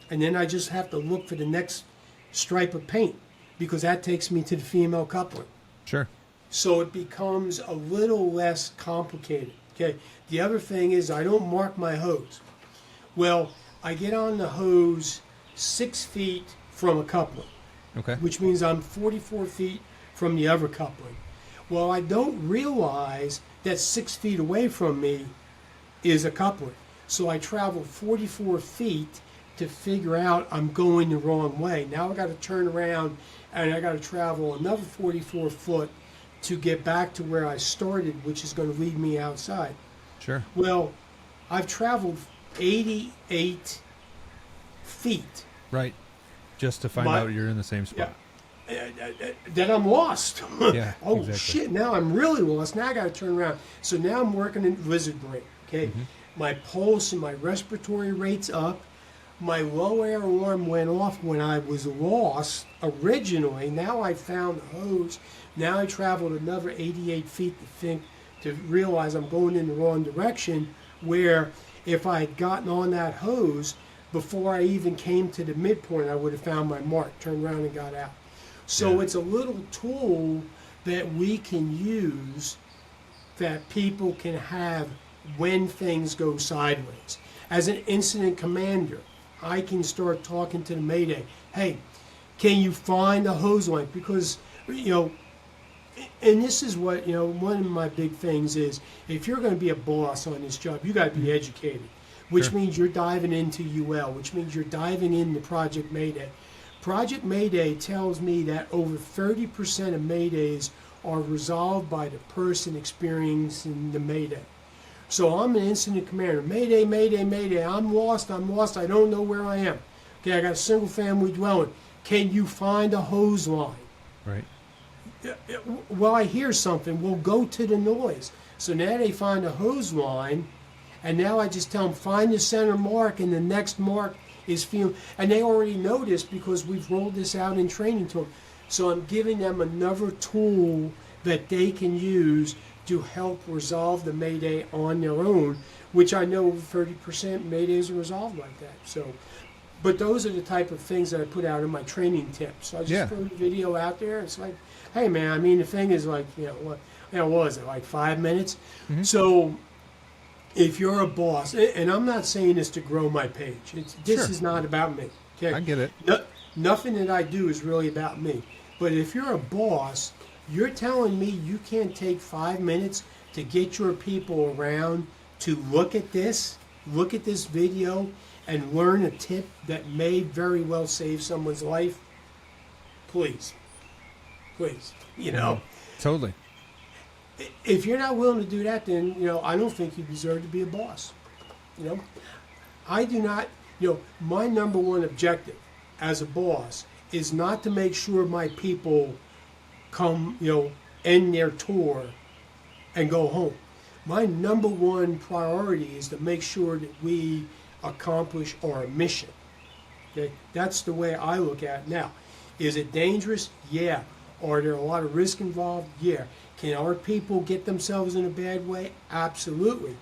and then I just have to look for the next stripe of paint, because that takes me to the female coupling. Sure. So it becomes a little less complicated. Okay. The other thing is I don't mark my hose. Well, I get on the hose 6 feet from a coupling, Okay. which means I'm 44 feet from the other coupling. Well, I don't realize that 6 feet away from me is a coupling. So I travel 44 feet to figure out I'm going the wrong way. Now I got to turn around and I got to travel another 44 foot to get back to where I started, which is going to lead me outside. Sure. Well, I've traveled 88 feet. Right. Just to find My- out you're in the same spot. that I'm lost. Yeah, Oh exactly. shit! Now I'm really lost. Now I got to turn around. So now I'm working in lizard brain. Okay, my pulse and my respiratory rate's up. My low air alarm went off when I was lost originally. Now I found the hose. Now I traveled another 88 feet to realize I'm going in the wrong direction. Where if I had gotten on that hose before I even came to the midpoint, I would have found my mark, turned around and got out. So Yeah. it's a little tool that we can use that people can have when things go sideways. As an incident commander, I can start talking to the Mayday. Hey, can you find a hose line? Because, and this is what, one of my big things is, if you're going to be a boss on this job, you got to be educated, which Sure. means you're diving into UL, which means you're diving into Project Mayday. Project Mayday tells me that over 30% of Maydays are resolved by the person experiencing the Mayday. So I'm an incident commander. Mayday, Mayday, Mayday. I'm lost. I don't know where I am. Okay, I got a single family dwelling. Can you find a hose line? Right. Well, I hear something. We'll go to the noise. So now they find a hose line, and now I just tell them, find the center mark, and the next mark is feeling. And they already know this because we've rolled this out in training to them. So I'm giving them another tool that they can use to help resolve the Mayday on their own, which I know 30% Maydays are resolved like that. So, but those are the type of things that I put out in my training tips. So I just throw the video out there. It's like, hey man, I mean the thing is like, what was it, like 5 minutes? So if you're a boss, and I'm not saying this to grow my page. This is not about me. Okay, I get it. Nothing that I do is really about me. But if you're a boss, you're telling me you can't take 5 minutes to get your people around to look at this video, and learn a tip that may very well save someone's life? Please. Totally. If you're not willing to do that, then, I don't think you deserve to be a boss. I do not, my number one objective as a boss is not to make sure my people come, end their tour and go home. My number one priority is to make sure that we accomplish our mission. Okay? That's the way I look at it now. Is it dangerous? Yeah. Are there a lot of risk involved? Yeah. Can our people get themselves in a bad way? Absolutely.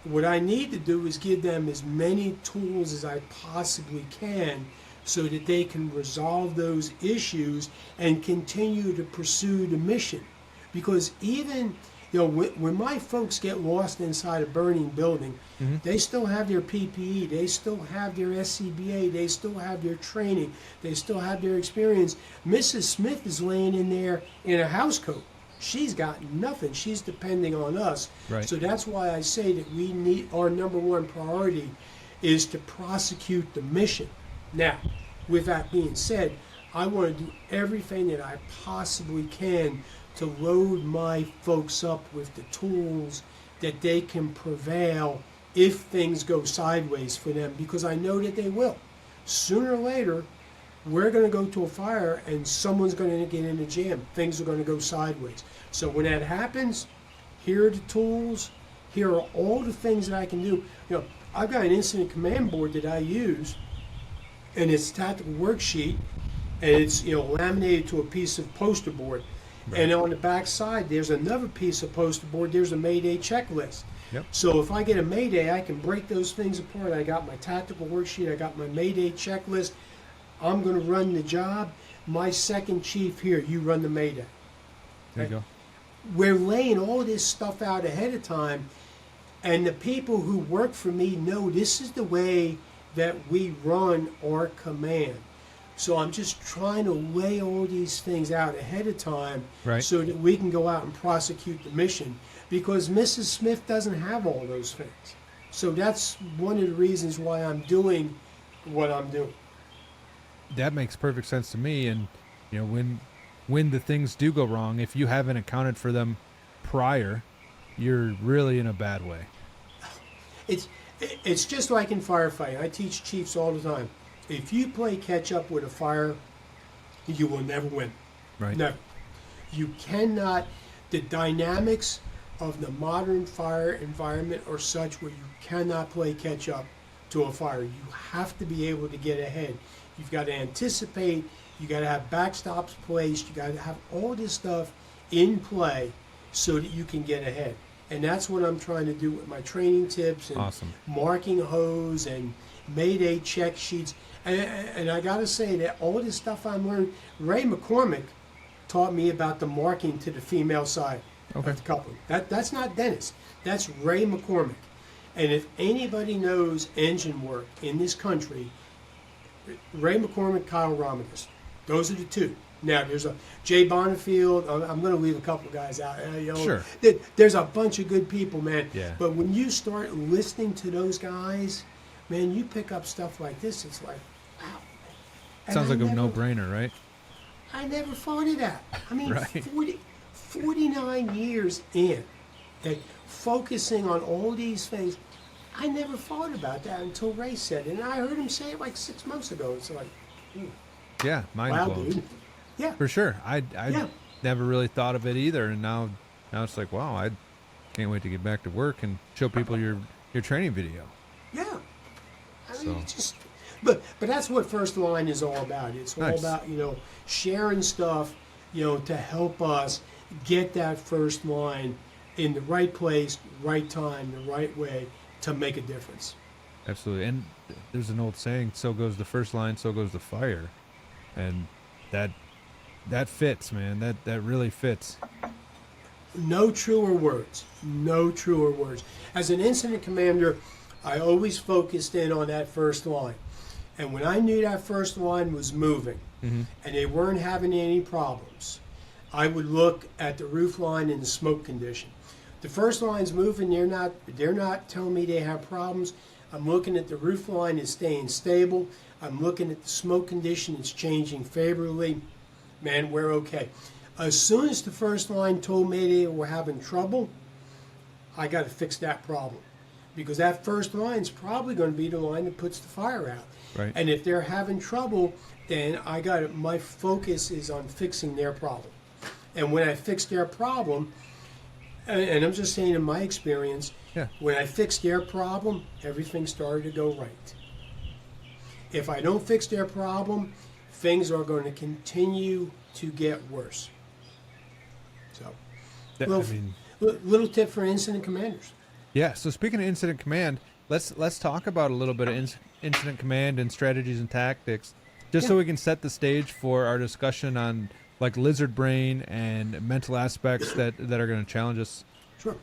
What I need to do is give them as many tools as I possibly can so that they can resolve those issues and continue to pursue the mission. Because even, when my folks get lost inside a burning building, they still have their PPE, they still have their SCBA, they still have their training, they still have their experience. Mrs. Smith is laying in there in a house coat. She's got nothing. She's depending on us. Right. So that's why I say that we need, our number one priority is to prosecute the mission. Now, with that being said, I want to do everything that I possibly can to load my folks up with the tools that they can prevail if things go sideways for them, because I know that they will. Sooner or later, we're going to go to a fire and someone's going to get in a jam. Things are going to go sideways. So when that happens, here are the tools. Here are all the things that I can do. I've got an incident command board that I use, and it's a tactical worksheet, and it's laminated to a piece of poster board. Right. And on the back side, there's another piece of poster board. There's a Mayday checklist. Yep. So if I get a Mayday, I can break those things apart. I got my tactical worksheet. I got my Mayday checklist. I'm going to run the job. My second chief here, you run the Mayday. There you go. We're laying all this stuff out ahead of time, and the people who work for me know this is the way that we run our command. So I'm just trying to lay all these things out ahead of time, Right. so that we can go out and prosecute the mission, because Mrs. Smith doesn't have all those things. So that's one of the reasons why I'm doing what I'm doing. That makes perfect sense to me. And when the things do go wrong, if you haven't accounted for them prior, you're really in a bad way. It's just like in firefighting. I teach chiefs all the time. If you play catch up with a fire, you will never win. Right. Never. You cannot. The dynamics of the modern fire environment are such where you cannot play catch up to a fire. You have to be able to get ahead. You've got to anticipate. You got to have backstops placed. You got to have all this stuff in play so that you can get ahead. And that's what I'm trying to do with my training tips and Awesome. marking hose and Mayday check sheets. And I got to say that all this stuff I'm learning, Ray McCormick taught me about the marking to the female side of the coupling. That's not Dennis. That's Ray McCormick. And if anybody knows engine work in this country, Ray McCormick, Kyle Romidus. Those are the two. Now, there's a Jay Bonifield. I'm going to leave a couple guys out. Sure. There's a bunch of good people, man. Yeah. But when you start listening to those guys, man, you pick up stuff like this. It's like, wow. And Sounds like a never- no-brainer, right? I never thought of that. I mean, Right. 49 years in, okay, focusing on all these things, I never thought about that until Ray said it. And I heard him say it like 6 months ago. It's like, Yeah, mind wow, blown. dude. Yeah. For sure. I Yeah. never really thought of it either, and now it's like, wow, I can't wait to get back to work and show people your training video. Yeah. I mean, So- it's just, but that's what First Line is all about. It's all Nice. about, sharing stuff, to help us get that first line in the right place, right time, the right way to make a difference. Absolutely. And there's an old saying, so goes the first line, so goes the fire. And that fits, man. That really fits. No truer words. No truer words. As an incident commander, I always focused in on that first line. And when I knew that first line was moving and they weren't having any problems, I would look at the roof line and the smoke condition. The first line's moving, they're not telling me they have problems. I'm looking at the roof line is staying stable. I'm looking at the smoke condition, it's changing favorably. Man, we're okay. As soon as the first line told me they were having trouble, I got to fix that problem. Because that first line is probably going to be the line that puts the fire out. Right. And if they're having trouble, then my focus is on fixing their problem. And when I fix their problem, and I'm just saying in my experience, Yeah. when I fixed their problem, everything started to go right. If I don't fix their problem, things are going to continue to get worse. So, I mean, little tip for incident commanders. yeah. So speaking of incident command, let's talk about a little bit of incident command and strategies and tactics, just so we can set the stage for our discussion on like lizard brain and mental aspects that are going to challenge us. Sure.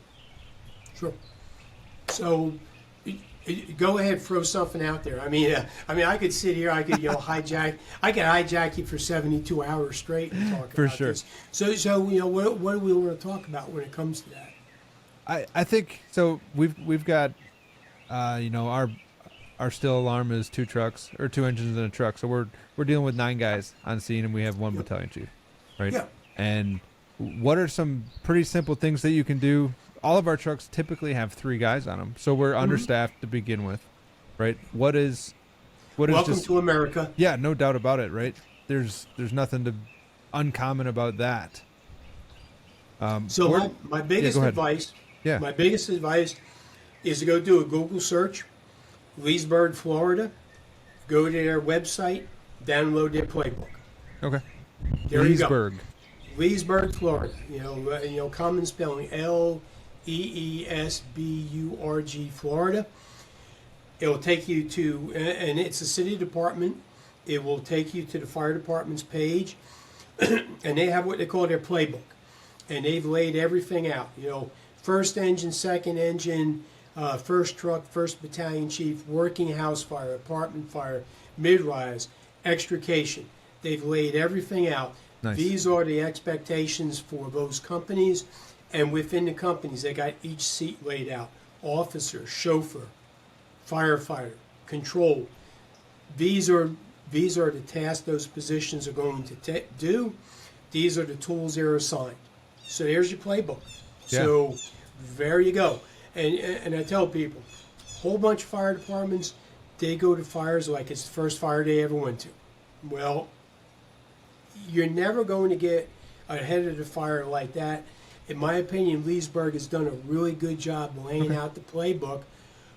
So, go ahead, throw something out there. I mean, I could sit here, I could hijack you for 72 hours straight and talk For about sure. this. So what do we want to talk about when it comes to that? I think so. We've got our still alarm is 2 trucks or 2 engines in a truck. So we're dealing with 9 guys on scene, and we have 1 battalion chief, right? Yeah. And what are some pretty simple things that you can do? All of our trucks typically have 3 guys on them, so we're understaffed to begin with, right? What is Welcome just to America. yeah, no doubt about it, right? There's nothing uncommon about that. So where- my biggest go ahead. advice, Yeah. my biggest advice is to go do a Google search, Leesburg, Florida. Go to their website, download their playbook. Okay. There you go. Leesburg. Leesburg, Florida. Common spelling Leesburg, Florida. It will take you to, and it's a city department. It will take you to the fire department's page, and they have what they call their playbook, and they've laid everything out. First engine, second engine, first truck, first battalion chief, working house fire, apartment fire, mid-rise, extrication. They've laid everything out. Nice. These are the expectations for those companies, and within the companies, they got each seat laid out. Officer, chauffeur, firefighter, control. These are the tasks those positions are going to do. These are the tools they're assigned. So there's your playbook. Yeah. So there you go. And I tell people, whole bunch of fire departments, they go to fires like it's the first fire they ever went to. Well, you're never going to get ahead of the fire like that. In my opinion, Leesburg has done a really good job laying out the playbook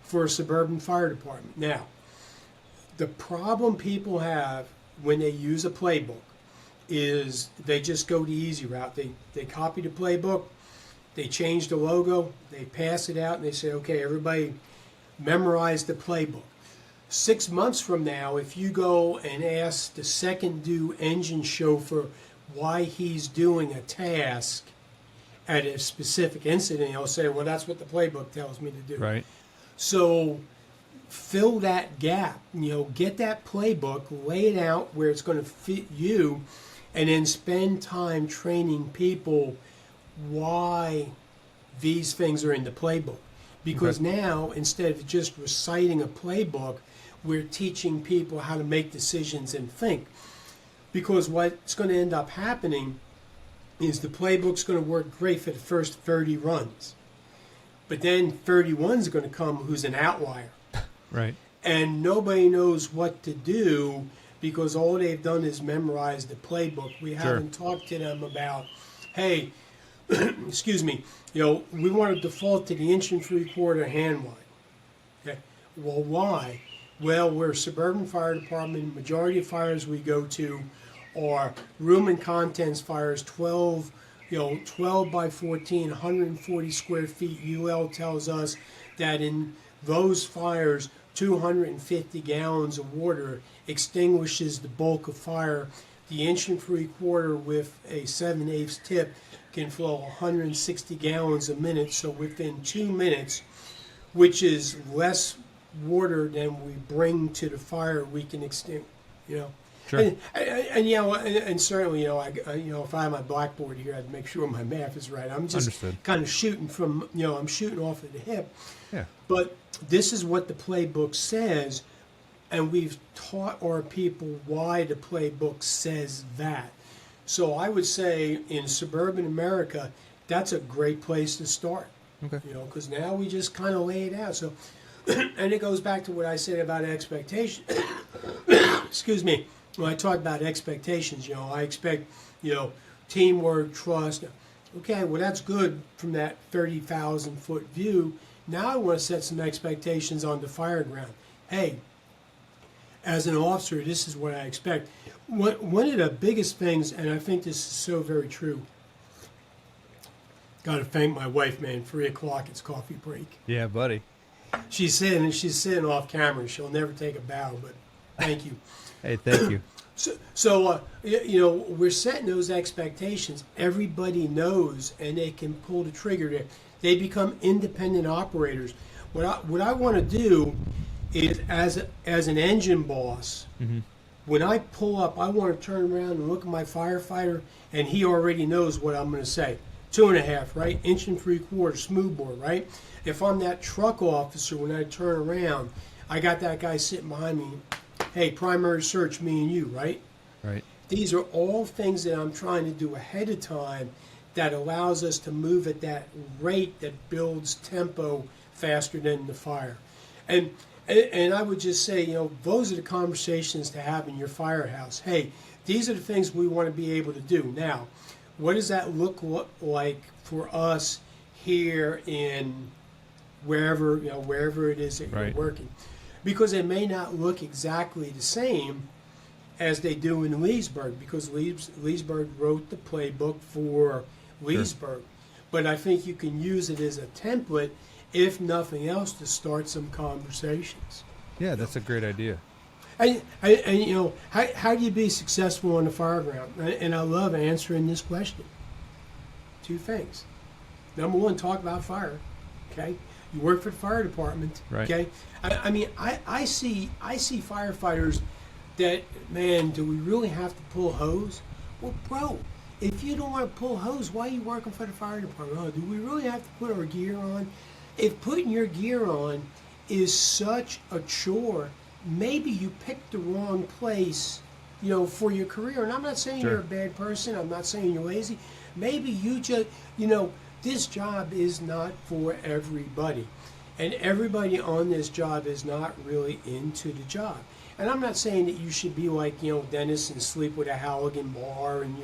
for a suburban fire department. Now, the problem people have when they use a playbook is they just go the easy route. They copy the playbook, they change the logo, they pass it out, and they say, okay, everybody memorize the playbook. 6 months from now, if you go and ask the second due engine chauffeur why he's doing a task at a specific incident, he'll say, well, that's what the playbook tells me to do. Right. So fill that gap, get that playbook, lay it out where it's going to fit you, and then spend time training people why these things are in the playbook. Because now, instead of just reciting a playbook, we're teaching people how to make decisions and think. Because what's going to end up happening is the playbook's going to work great for the first 30 runs. But then 31 is going to come who's an outlier. Right. And nobody knows what to do because all they've done is memorize the playbook. We haven't talked to them about, hey, excuse me, we want to default to the 1 3/4 hand wide. Okay. Well, why? Well, we're a suburban fire department. The majority of fires we go to are room and contents fires, 12 by 14, 140 square feet. UL tells us that in those fires, 250 gallons of water extinguishes the bulk of fire. The 1 3/4 with a 7/8 tip can flow 160 gallons a minute. So within 2 minutes, which is less water than we bring to the fire, we can extinguish. Sure. And certainly, if I had my blackboard here, I'd make sure my math is right. I'm just kind of shooting from, I'm shooting off of the hip. Yeah. But this is what the playbook says, and we've taught our people why the playbook says that. So I would say in suburban America, that's a great place to start. Okay. Because now we just kind of lay it out. So, and it goes back to what I said about expectation. Excuse me. When I talk about expectations, I expect, teamwork, trust. Okay, well, that's good from that 30,000 foot view. Now I want to set some expectations on the fire ground. Hey, as an officer, this is what I expect. One of the biggest things, and I think this is so very true, got to thank my wife, man. 3 o'clock, it's coffee break. Yeah, buddy. She's sitting off camera. She'll never take a bow, but thank you. Hey, thank you. So we're setting those expectations. Everybody knows, and they can pull the trigger there. They become independent operators. What I want to do is, as an engine boss, when I pull up, I want to turn around and look at my firefighter, and he already knows what I'm going to say. 2.5, right? 1 3/4 smoothbore, right? If I'm that truck officer, when I turn around, I got that guy sitting behind me. Hey, primary search, me and you, right? Right. These are all things that I'm trying to do ahead of time that allows us to move at that rate that builds tempo faster than the fire. And I would just say, those are the conversations to have in your firehouse. Hey, these are the things we want to be able to do. Now, what does that look like for us here in wherever it is that you're working? Because it may not look exactly the same as they do in Leesburg, because Leesburg wrote the playbook for Leesburg. But I think you can use it as a template, if nothing else, to start some conversations. Yeah, that's a great idea. And how do you be successful on the fire ground? And I love answering this question. 2 things. Number 1, talk about fire. Okay, you work for the fire department. Right. Okay, I see firefighters that, man, do we really have to pull hose? Well, bro, if you don't want to pull hose, why are you working for the fire department? Oh, do we really have to put our gear on? If putting your gear on is such a chore, maybe you picked the wrong place, for your career. And I'm not saying you're a bad person. I'm not saying you're lazy. Maybe you just, this job is not for everybody. And everybody on this job is not really into the job. And I'm not saying that you should be like, Dennis and sleep with a Halligan bar and,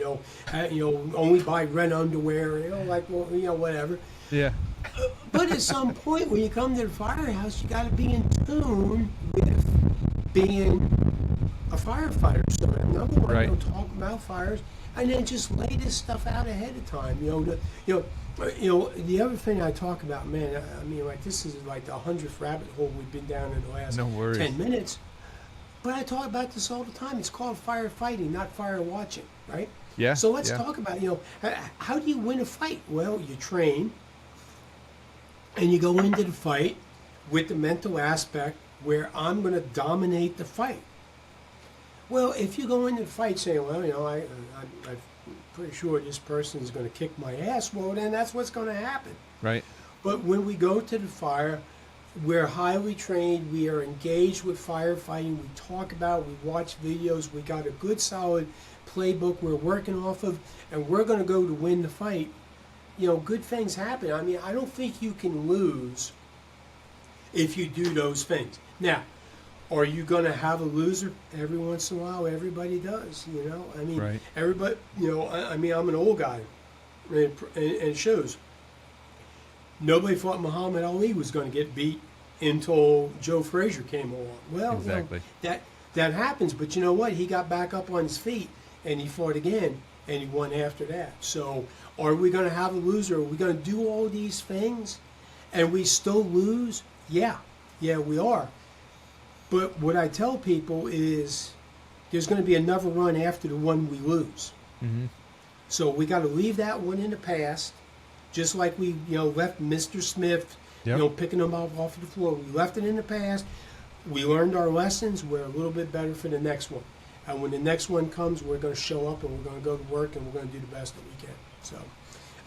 only buy red underwear, like, well, whatever. Yeah. But at some point when you come to the firehouse, you got to be in tune with being a firefighter. So number one, Right. talk about fires, and then just lay this stuff out ahead of time. The other thing I talk about, man, I mean, like this is like the 100th rabbit hole we've been down in the last No worries. 10 minutes. But I talk about this all the time. It's called firefighting, not fire watching, right? Yeah. So let's yeah. talk about, how do you win a fight? Well, you train, and you go into the fight with the mental aspect where I'm going to dominate the fight. Well, if you go into the fight saying, well, I'm pretty sure this person is going to kick my ass, well, then that's what's going to happen. Right. But when we go to the fire, we're highly trained. We are engaged with firefighting. We talk about it. We watch videos. We got a good, solid playbook we're working off of, and we're going to go to win the fight. Good things happen. I mean, I don't think you can lose if you do those things. Now, are you going to have a loser every once in a while? Everybody does, I mean, Right. everybody, I mean, I'm an old guy, and it shows. Nobody thought Muhammad Ali was going to get beat until Joe Frazier came along. Well, Exactly. That happens, but you know what? He got back up on his feet, and he fought again, and he won after that. So are we going to have a loser? Are we going to do all these things, and we still lose? Yeah, we are. But what I tell people is there's going to be another run after the one we lose. Mm-hmm. So we got to leave that one in the past, just like we left Mr. Smith, Yep. picking them up off of the floor. We left it in the past. We learned our lessons. We're a little bit better for the next one. And when the next one comes, we're going to show up and we're going to go to work and we're going to do the best that we can. So,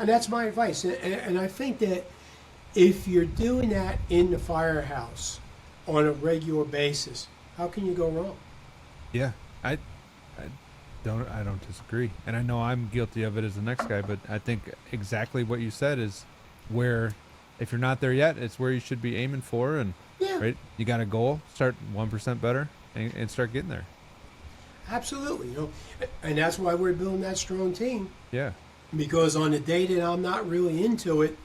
and that's my advice. And I think that if you're doing that in the firehouse on a regular basis, how can you go wrong? Yeah. I don't disagree. And I know I'm guilty of it as the next guy, but I think exactly what you said is where, if you're not there yet, it's where you should be aiming for. And Yeah. right, you got a goal, start 1% better and start getting there. Absolutely. And that's why we're building that strong team. Yeah. Because on the day that I'm not really into it,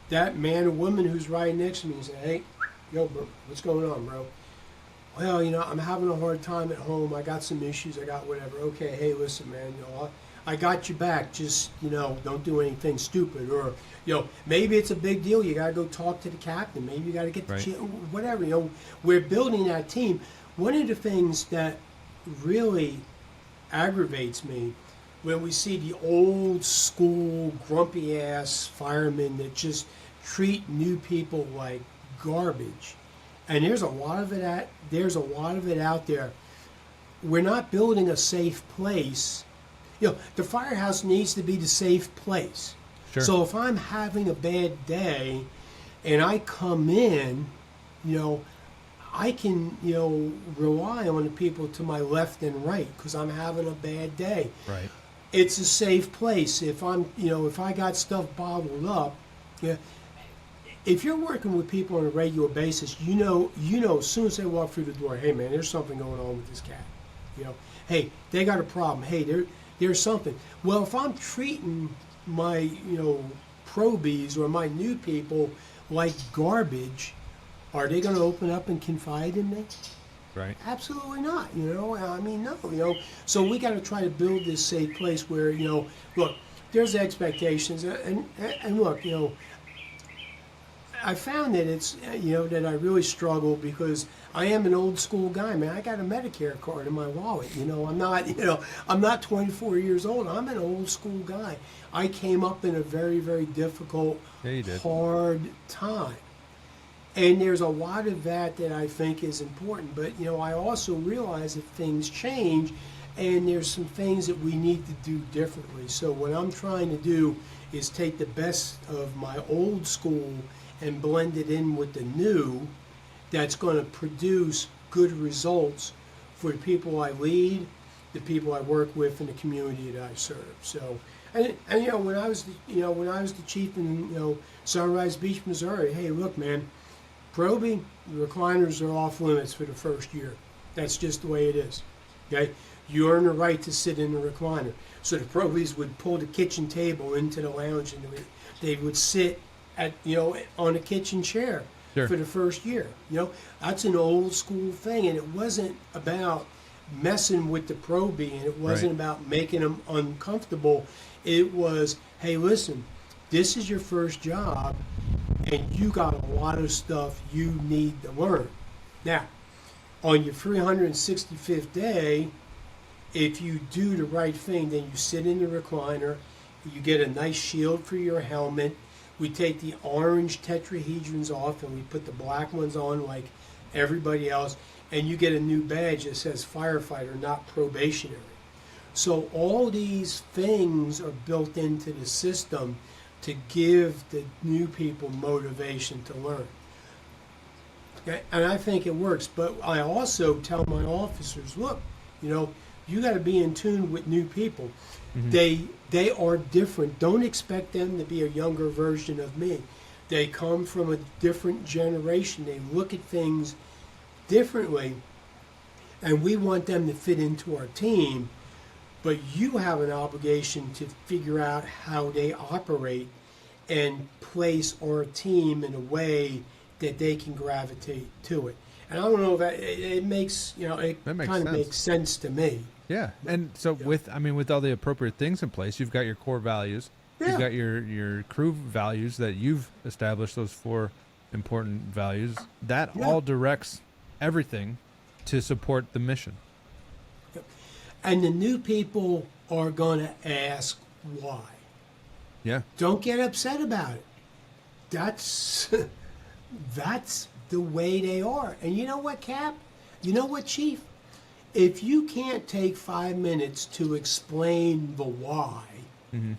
that man or woman who's right next to me say, hey, yo, bro, what's going on, bro? Well, I'm having a hard time at home. I got some issues. I got whatever. Okay, hey, listen, man, I got your back. Just, don't do anything stupid. Or, maybe it's a big deal. You got to go talk to the captain. Maybe you got to get the whatever. We're building that team. One of the things that really aggravates me when we see the old school grumpy ass firemen that just treat new people like garbage, and there's a lot of it out there. We're not building a safe place. The firehouse needs to be the safe place. Sure. So if I'm having a bad day and I come in, I can, rely on the people to my left and right because I'm having a bad day. Right. It's a safe place. If I'm, if I got stuff bottled up, if you're working with people on a regular basis, as soon as they walk through the door, hey man, there's something going on with this cat. Hey, they got a problem. Hey, there's something. Well, if I'm treating my, probies or my new people like garbage, are they going to open up and confide in me? Right. Absolutely not. I mean, no. So we got to try to build this safe place where, look, there's expectations, and look, I found that it's, that I really struggle because I am an old school guy, man. I got a Medicare card in my wallet. I'm not 24 years old. I'm an old school guy. I came up in a very, very difficult, hard time. And there's a lot of that I think is important. But, I also realize that things change and there's some things that we need to do differently. So what I'm trying to do is take the best of my old school and blend it in with the new that's going to produce good results for the people I lead, the people I work with, and the community that I serve. So, and when I was the chief in Sunrise Beach, Missouri, hey, look, man, probing, the recliners are off limits for the first year. That's just the way it is. Okay? You earn the right to sit in the recliner. So the probies would pull the kitchen table into the lounge, and they would sit at on a kitchen chair Sure. for the first year. That's an old school thing, and it wasn't about messing with the probie, and it wasn't Right. about making them uncomfortable. It was, hey, listen, this is your first job, and you got a lot of stuff you need to learn. Now, on your 365th day, if you do the right thing, then you sit in the recliner, you get a nice shield for your helmet. We take the orange tetrahedrons off and we put the black ones on like everybody else, and you get a new badge that says firefighter, not probationary. So all these things are built into the system to give the new people motivation to learn. Okay? And I think it works, but I also tell my officers, look, you got to be in tune with new people. Mm-hmm. They are different. Don't expect them to be a younger version of me. They come from a different generation. They look at things differently, and we want them to fit into our team. But you have an obligation to figure out how they operate and place our team in a way that they can gravitate to it. And I don't know if it makes, it That makes kind of sense. makes sense to me. Yeah, and so with all the appropriate things in place, you've got your core values, Yeah. you've got your crew values that you've established, those 4 important values. That Yeah. all directs everything to support the mission. And the new people are going to ask why. Yeah, Don't get upset about it. That's that's the way they are. And you know what, Cap? You know what, Chief? If you can't take 5 minutes to explain the why, mm-hmm.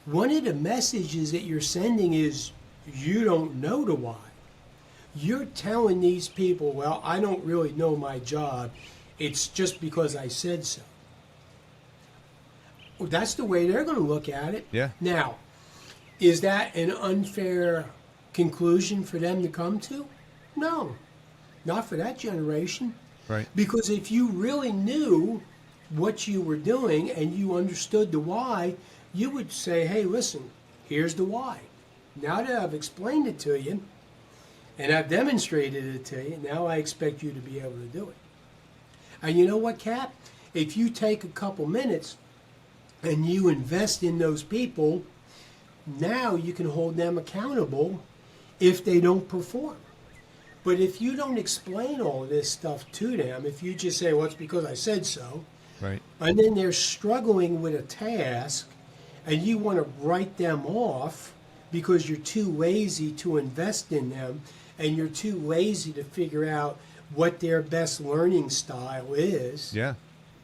one of the messages that you're sending is you don't know the why. You're telling these people, well, I don't really know my job. It's just because I said so. Well, that's the way they're going to look at it. Yeah. Now, is that an unfair conclusion for them to come to? No, not for that generation. Right. Because if you really knew what you were doing and you understood the why, you would say, hey, listen, here's the why. Now that I've explained it to you and I've demonstrated it to you, now I expect you to be able to do it. And you know what, Cap? If you take a couple minutes and you invest in those people, now you can hold them accountable if they don't perform. But if you don't explain all of this stuff to them, if you just say, well, it's because I said so, Right. and then they're struggling with a task, and you want to write them off because you're too lazy to invest in them, and you're too lazy to figure out what their best learning style is, Yeah.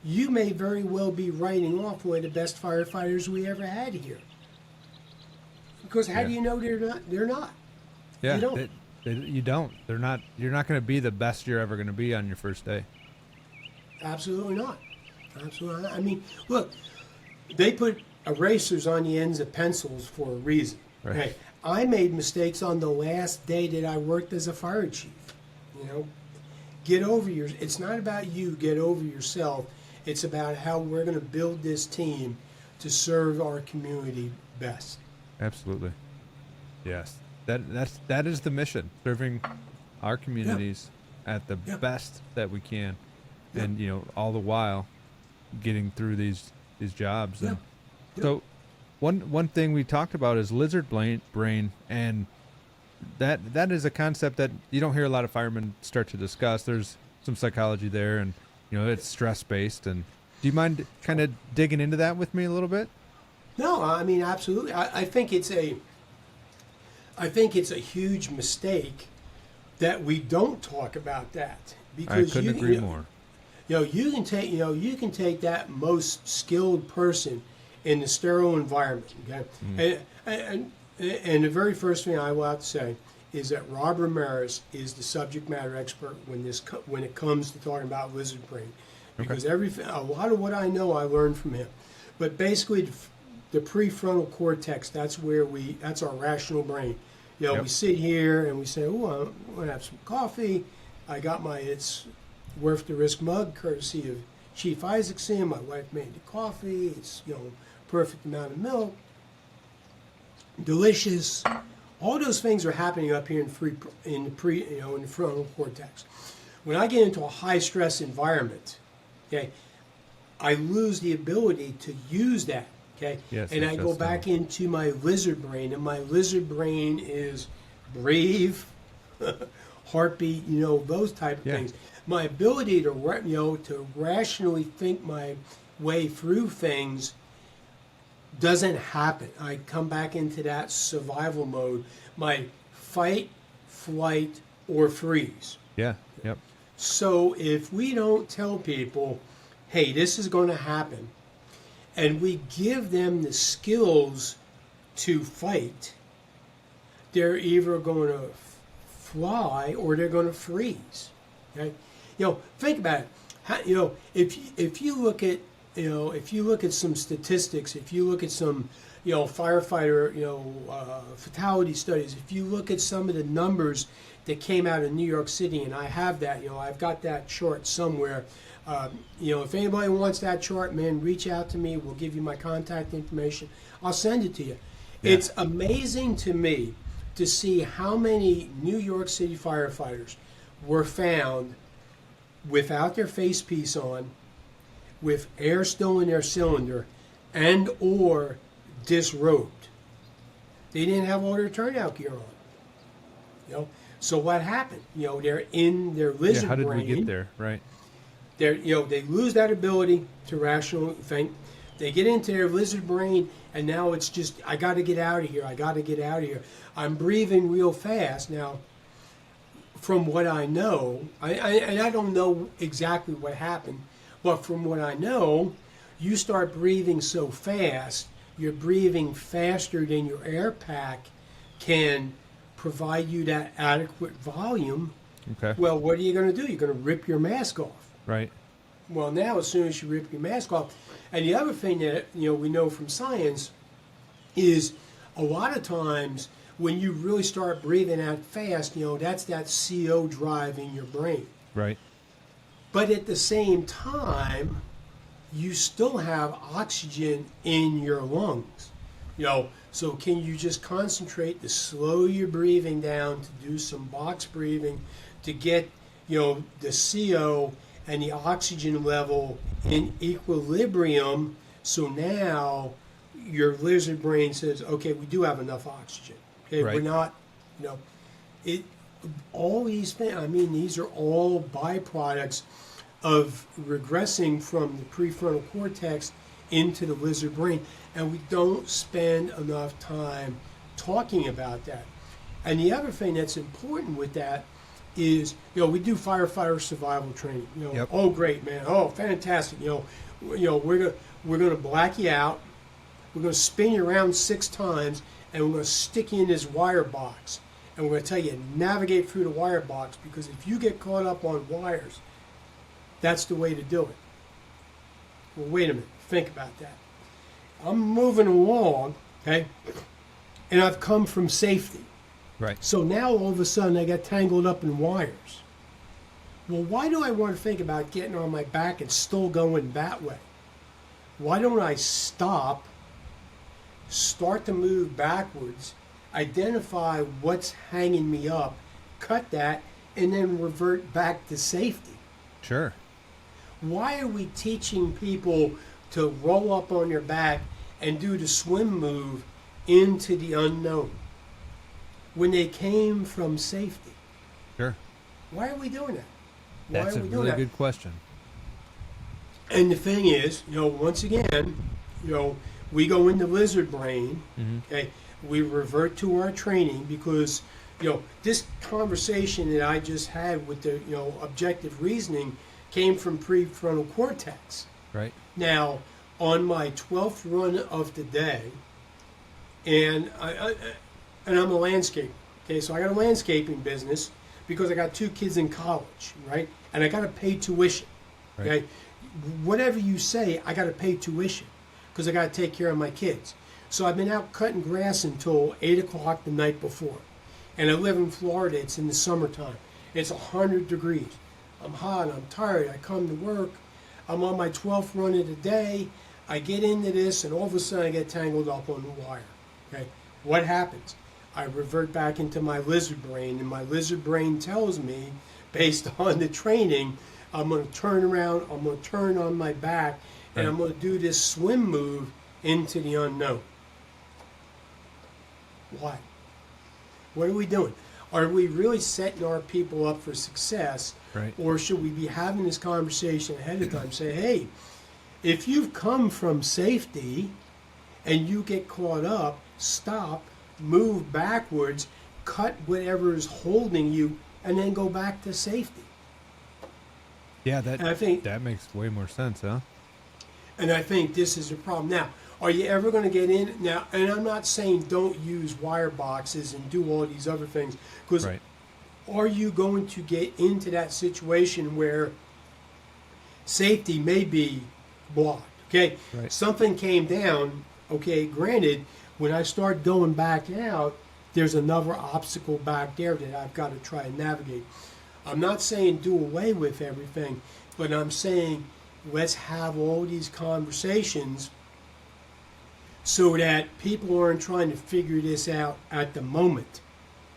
you may very well be writing off one of the best firefighters we ever had here. Because how Yeah. do you know they're not? They're not. Yeah. You don't. You don't. They're not. You're not going to be the best you're ever going to be on your first day. Absolutely not. Absolutely not. I mean, look, they put erasers on the ends of pencils for a reason. Right. Hey, I made mistakes on the last day that I worked as a fire chief. Get over it's not about you, get over yourself. It's about how we're going to build this team to serve our community best. Absolutely. Yes. That is the mission, serving our communities at the Yeah. best that we can. Yeah. And all the while getting through these jobs. Yeah. And Yeah. so one thing we talked about is lizard brain, and that is a concept that you don't hear a lot of firemen start to discuss. There's some psychology there, and it's stress based. And do you mind kind of digging into that with me a little bit? No, I mean, absolutely. I think it's a huge mistake that we don't talk about that, I because couldn't agree more. you can take that most skilled person in the sterile environment, okay? And the very first thing I will have to say is that Rob Ramirez is the subject matter expert when it comes to talking about lizard brain, because a lot of what I know I learned from him. But basically, the prefrontal cortex, that's our rational brain. Yep. We sit here and we say, oh, I'm going to have some coffee. I got it's Worth the Risk mug, courtesy of Chief Isaacson. My wife made the coffee. It's, perfect amount of milk. Delicious. All those things are happening up here in the frontal cortex. When I get into a high stress environment, okay, I lose the ability to use that. Okay, Yes, and I go back into my lizard brain, and my lizard brain is breathe, heartbeat, those type of things. My ability to rationally think my way through things doesn't happen. I come back into that survival mode, my fight, flight, or freeze. Yeah. Yep. So if we don't tell people, hey, this is going to happen, and we give them the skills to fight, they're either going to fly or they're going to freeze. Okay? Think about it. If you look at some statistics, if you look at some firefighter fatality studies, if you look at some of the numbers that came out of New York City, and I have that, I've got that chart somewhere. If anybody wants that chart, man, reach out to me. We'll give you my contact information. I'll send it to you. Yeah. It's amazing to me to see how many New York City firefighters were found without their face piece on, with air still in their cylinder, and or disrobed. They didn't have all their turnout gear on. So what happened? They're in their lizard brain. How did we get there? Right. They lose that ability to rationally think. They get into their lizard brain, and now it's just, I got to get out of here. I got to get out of here. I'm breathing real fast. Now, from what I know, and I don't know exactly what happened, but from what I know, you start breathing so fast, you're breathing faster than your air pack can provide you that adequate volume. Okay. Well, what are you going to do? You're going to rip your mask off. Right. Well, now as soon as you rip your mask off, and the other thing that we know from science is a lot of times when you really start breathing out fast, that's that CO drive in your brain. Right. But at the same time, you still have oxygen in your lungs. So can you just concentrate to slow your breathing down, to do some box breathing, to get the CO and the oxygen level in equilibrium, so now your lizard brain says, okay, we do have enough oxygen. Okay, right. We're not, all these things, these are all byproducts of regressing from the prefrontal cortex into the lizard brain, and we don't spend enough time talking about that. And the other thing that's important with that is, we do firefighter survival training. Yep. Oh, great, man. Oh, fantastic. We're gonna black you out. We're gonna spin you around 6 times, and we're gonna stick you in this wire box, and we're gonna tell you navigate through the wire box, because if you get caught up on wires, that's the way to do it. Well, wait a minute. Think about that. I'm moving along, okay, and I've come from safety. Right. So now all of a sudden I got tangled up in wires. Well, why do I want to think about getting on my back and still going that way? Why don't I stop, start to move backwards, identify what's hanging me up, cut that, and then revert back to safety? Sure. Why are we teaching people to roll up on your back and do the swim move into the unknown when they came from safety? Sure. Why are we doing that? That's a really good question. And the thing is, once again, we go into lizard brain, okay, we revert to our training, because, this conversation that I just had with the, objective reasoning came from prefrontal cortex. Right. Now, on my 12th run of the day, and I'm a landscaper, okay, so I got a landscaping business because I got 2 kids in college, right, and I got to pay tuition, okay. Right. Whatever you say, I got to pay tuition because I got to take care of my kids. So I've been out cutting grass until 8 o'clock the night before, and I live in Florida. It's in the summertime. It's 100 degrees. I'm hot, I'm tired, I come to work, I'm on my 12th run of the day, I get into this, and all of a sudden I get tangled up on the wire. Okay, what happens? I revert back into my lizard brain, and my lizard brain tells me, based on the training, I'm going to turn around, I'm going to turn on my back, and I'm going to do this swim move into the unknown. Why? What are we doing? Are we really setting our people up for success? Right. Or should we be having this conversation ahead of time? Say, hey, if you've come from safety and you get caught up, stop, move backwards, cut whatever is holding you, and then go back to safety. Yeah, I think that makes way more sense, huh? And I think this is a problem. Now, are you ever going to get in? Now, and I'm not saying don't use wire boxes and do all these other things, because are you going to get into that situation where safety may be blocked? Okay, something came down. Okay, granted, when I start going back out, there's another obstacle back there that I've got to try and navigate. I'm not saying do away with everything, but I'm saying let's have all these conversations so that people aren't trying to figure this out at the moment.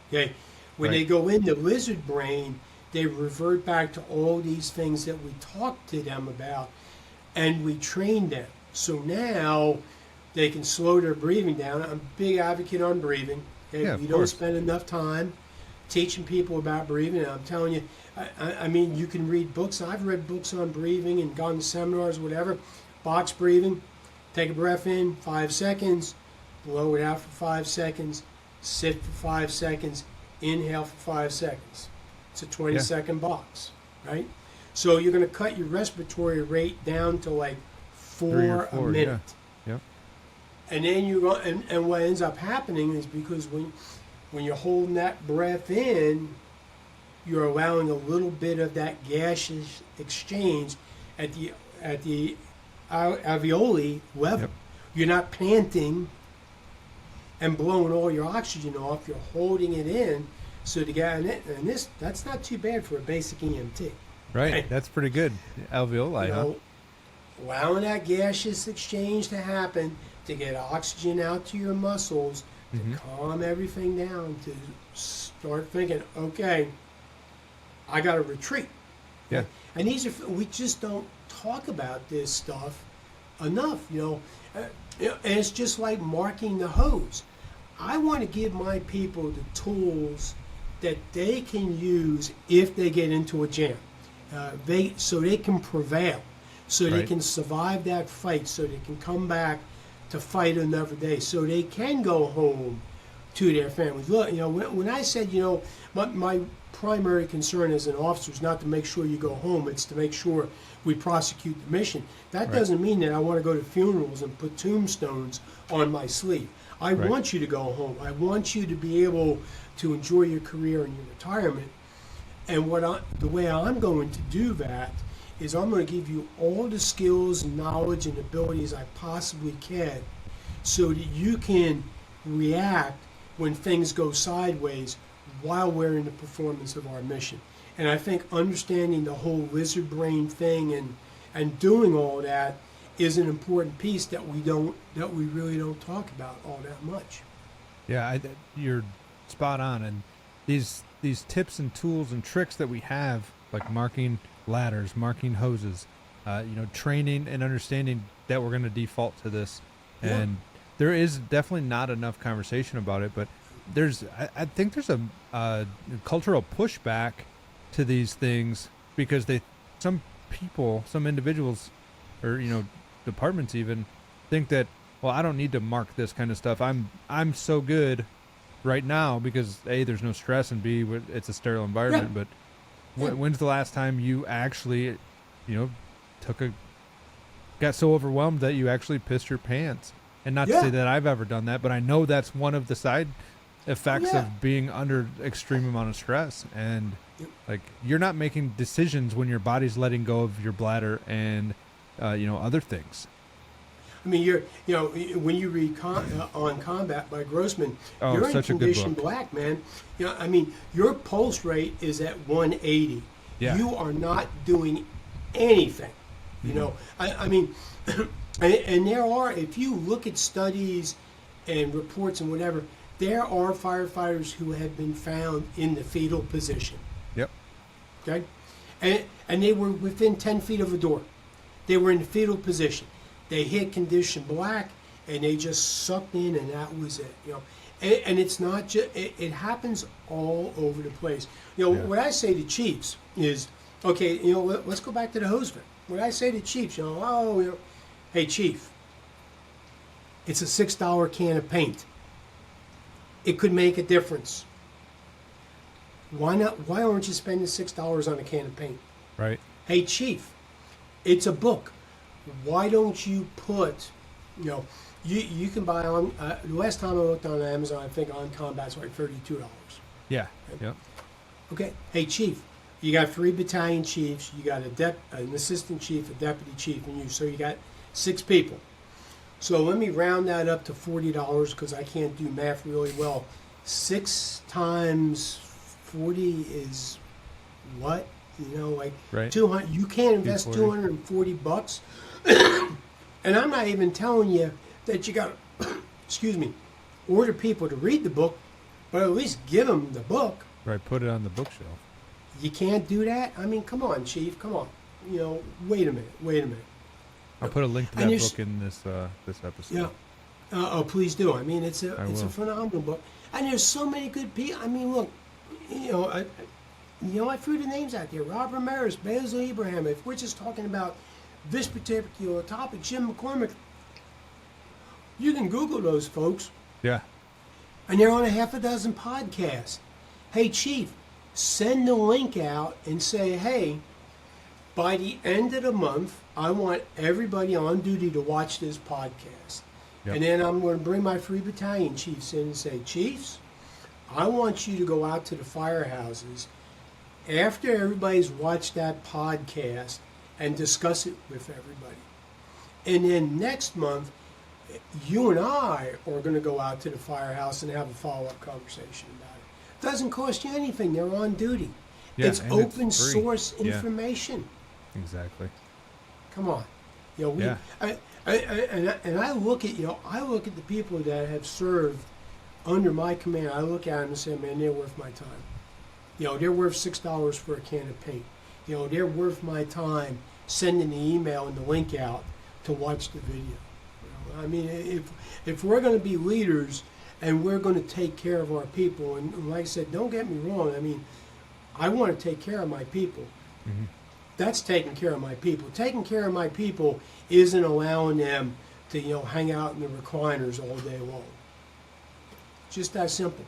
Okay, when they go into lizard brain, they revert back to all these things that we talked to them about, and we train them. So now they can slow their breathing down. I'm a big advocate on breathing. Okay? Yeah, we don't spend enough time teaching people about breathing. And I'm telling you, I mean, you can read books. I've read books on breathing and gone to seminars, whatever. Box breathing. Take a breath in, 5 seconds. Blow it out for 5 seconds. Sit for 5 seconds. Inhale for 5 seconds. It's a 20-second box, right? So you're going to cut your respiratory rate down to like 4 a minute. Yeah. Yep. And then you go, and what ends up happening is because when you're holding that breath in, you're allowing a little bit of that gaseous exchange at the alveoli level. Yep. You're not panting and blowing all your oxygen off. You're holding it in. So to get and that's not too bad for a basic EMT. Right. That's pretty good. Alveoli, huh? Allowing that gaseous exchange to happen to get oxygen out to your muscles, to calm everything down, to start thinking, okay, I got to retreat. Yeah. And we just don't talk about this stuff enough, and it's just like marking the hose. I want to give my people the tools that they can use if they get into a jam. So they can prevail, so they can survive that fight, so they can come back to fight another day, so they can go home to their families. Look, when I said, my primary concern as an officer is not to make sure you go home, it's to make sure we prosecute the mission. That doesn't mean that I want to go to funerals and put tombstones on my sleeve. I want you to go home. I want you to be able to enjoy your career and your retirement. And the way I'm going to do that is I'm going to give you all the skills, knowledge, and abilities I possibly can so that you can react when things go sideways while we're in the performance of our mission. And I think understanding the whole lizard brain thing and doing all that is an important piece that we really don't talk about all that much. Yeah, you're spot on. And these tips and tools and tricks that we have, like marking ladders, marking hoses, training and understanding that we're going to default to this. Yeah. And there is definitely not enough conversation about it, but I think there's a cultural pushback to these things because some individuals or departments even think that, well, I don't need to mark this kind of stuff. I'm so good right now because A, there's no stress, and B, it's a sterile environment. Yeah. But when's the last time you actually got so overwhelmed that you actually pissed your pants? And not to say that I've ever done that, but I know that's one of the side effects of being under extreme amount of stress. And like, you're not making decisions when your body's letting go of your bladder and other things. I mean, when you read On Combat by Grossman, you're in such condition a good book. black, man. I mean, your pulse rate is at 180. Yeah. You are not doing anything. You know, I mean, and there are, if you look at studies and reports and whatever, there are firefighters who have been found in the fetal position. Yep. Okay? And they were within 10 feet of a door. They were in the fetal position. They hit condition black, and they just sucked in, and that was it. You know, and it's not just, it happens all over the place. You know, what I say to chiefs is, okay, you know, let's go back to the hose vent. What I say to chiefs, you know, hey chief, it's a $6 can of paint. It could make a difference. Why not? Why aren't you spending $6 on a can of paint? Right. Hey chief, it's a book. Why don't you put, you know, you can buy on, the last time I looked on Amazon, I think on Combat's like $32. Yeah. Yep. Okay. Hey chief, you got 3 battalion chiefs, you got an assistant chief, a deputy chief, and you. So you got 6 people. So let me round that up to $40 because I can't do math really well. 6 times 40 is what? You know, like right. 200. You can't invest $240. And I'm not even telling you that you got to, excuse me, order people to read the book, but at least give them the book. Right. Put it on the bookshelf. You can't do that? I mean, come on, Chief, come on. You know, wait a minute. I'll put a link to that book in this episode. Yeah. Oh, please do. I mean, it's a phenomenal book. And there's so many good people. I mean, look, you know, I threw the names out there. Rob Ramirez, Basil Abraham. If we're just talking about this particular topic, Jim McCormick, you can Google those folks. Yeah. And they're on a half a dozen podcasts. Hey, Chief, send the link out and say, hey, by the end of the month, I want everybody on duty to watch this podcast. Yep. And then I'm going to bring my 3 battalion chiefs in and say, Chiefs, I want you to go out to the firehouses after everybody's watched that podcast and discuss it with everybody. And then next month, you and I are going to go out to the firehouse and have a follow-up conversation about it. Doesn't cost you anything. They're on duty. Yeah, it's open source information. Yeah. Exactly. Come on. You know, I look at, you know, I look at the people that have served under my command. I look at them and say, man, they're worth my time. You know, they're worth $6 for a can of paint. You know, they're worth my time sending the email and the link out to watch the video. You know, I mean, if we're going to be leaders and we're going to take care of our people, and like I said, don't get me wrong. I mean, I want to take care of my people. Mm-hmm. That's taking care of my people. Taking care of my people isn't allowing them to, you know, hang out in the recliners all day long. Just that simple.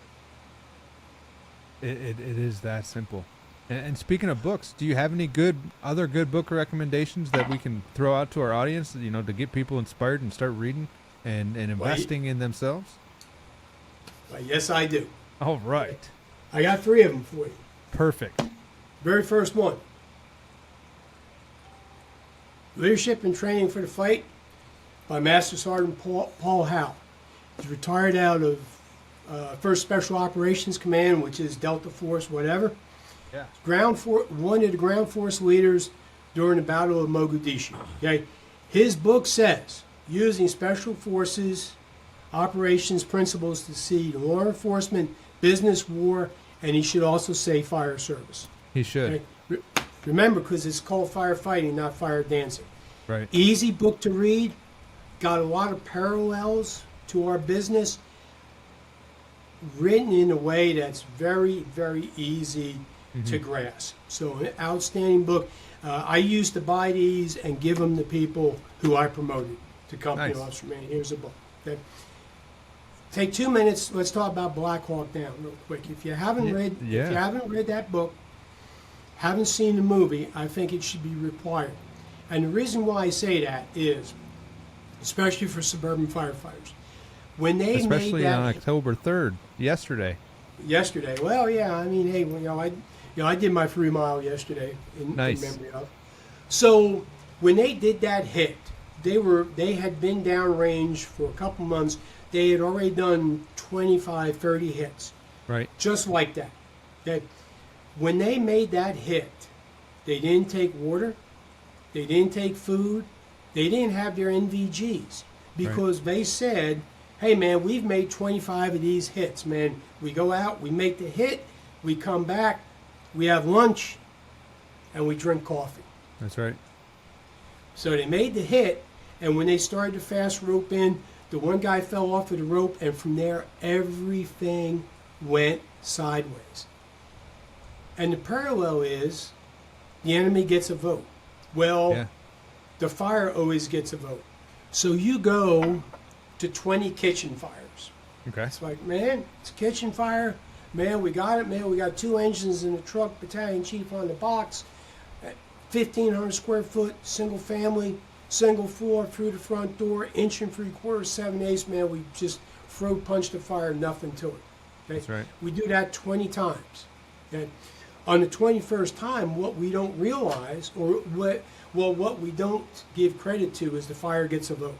It is that simple. And speaking of books, do you have any other good book recommendations that we can throw out to our audience, you know, to get people inspired and start reading and investing in themselves? Well, yes, I do. All right. I got 3 of them for you. Perfect. Very first one. Leadership and Training for the Fight by Master Sergeant Paul Howe. He's retired out of 1st Special Operations Command, which is Delta Force, whatever. Yeah. One of the ground force leaders during the Battle of Mogadishu. Okay? His book says, using Special Forces operations principles to see law enforcement, business, war, and he should also say fire service. He should. Okay? Remember, because it's called firefighting, not fire dancing. Right. Easy book to read. Got a lot of parallels to our business. Written in a way that's very, very easy to grasp. So an outstanding book. I used to buy these and give them to people who I promoted to company officer. Man, here's a book. Okay. Take 2 minutes. Let's talk about Black Hawk Down real quick. If you haven't read, if you haven't read that book, haven't seen the movie, I think it should be required. And the reason why I say that is, especially for suburban firefighters, when they especially made that, on October 3rd, yesterday. Well, yeah. I mean, hey, I did my 3 mile yesterday in memory of. So when they did that hit, they had been downrange for a couple months. They had already done 25, 30 hits. Right. Just like that. Okay. When they made that hit, They didn't take water. They didn't take food. They didn't have their NVGs because they said, hey, man, we've made 25 of these hits, man. We go out, we make the hit, we come back, we have lunch, and we drink coffee. That's right. So they made the hit, and when they started to fast rope in, the one guy fell off of the rope, and from there, everything went sideways. And the parallel is the enemy gets a vote. Well, the fire always gets a vote. So you go to 20 kitchen fires. Okay. It's like, man, it's a kitchen fire. Man, we got it. Man, we got 2 engines in the truck, battalion chief on the box. 1,500 square foot, single family, single floor through the front door, 1 3/4, 7/8. Man, we just throat punched the fire, nothing to it. Okay? That's right. We do that 20 times. Okay? On the 21st time, what we don't realize, or what we don't give credit to, is the fire gets a vote.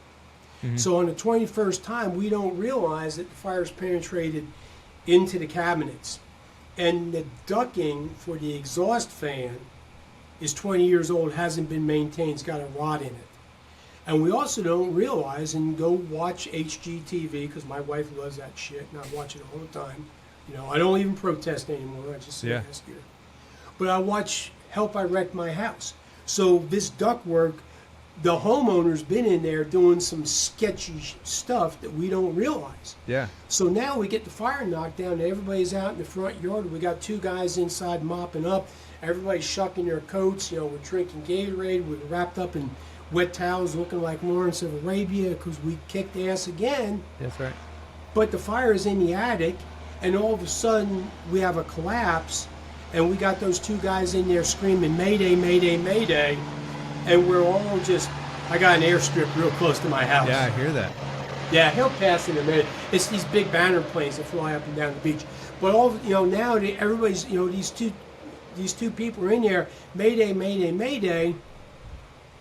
Mm-hmm. So on the 21st time, we don't realize that the fire's penetrated into the cabinets. And the ducking for the exhaust fan is 20 years old, hasn't been maintained, it's got a rot in it. And we also don't realize, and go watch HGTV, because my wife loves that shit, and I watch it all the time. You know, I don't even protest anymore, I just say yes here. But I watch Help I Wrecked My House. So this duct work, the homeowner's been in there doing some sketchy stuff that we don't realize. Yeah. So now we get the fire knocked down, and everybody's out in the front yard. We got 2 guys inside mopping up. Everybody's shucking their coats. You know, we're drinking Gatorade. We're wrapped up in wet towels, looking like Lawrence of Arabia because we kicked ass again. That's right. But the fire is in the attic, and all of a sudden we have a collapse, and we got those 2 guys in there screaming, Mayday, Mayday, Mayday. And we're all just, I got an airstrip real close to my house. Yeah, I hear that. Yeah, he'll pass in a minute. It's these big banner planes that fly up and down the beach. But all, you know, now everybody's, you know, these two people are in there, Mayday, Mayday, Mayday,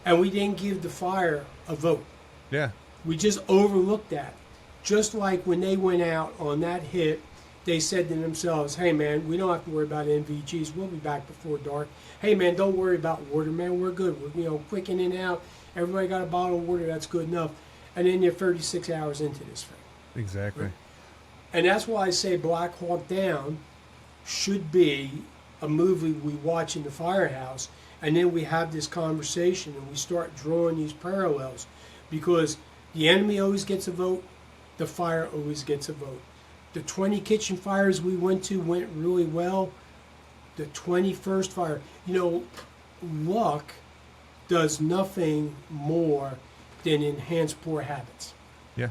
and we didn't give the fire a vote. Yeah. We just overlooked that. Just like when they went out on that hit, they said to themselves, hey man, we don't have to worry about NVGs. We'll be back before dark. Hey man, don't worry about water, man. We're good. We're, you know, quick in and out. Everybody got a bottle of water. That's good enough. And then you're 36 hours into this thing. Exactly. Right? And that's why I say Black Hawk Down should be a movie we watch in the firehouse, and then we have this conversation and we start drawing these parallels, because the enemy always gets a vote, the fire always gets a vote. The 20 kitchen fires we went to went really well. The 21st fire, you know, luck does nothing more than enhance poor habits. Yeah,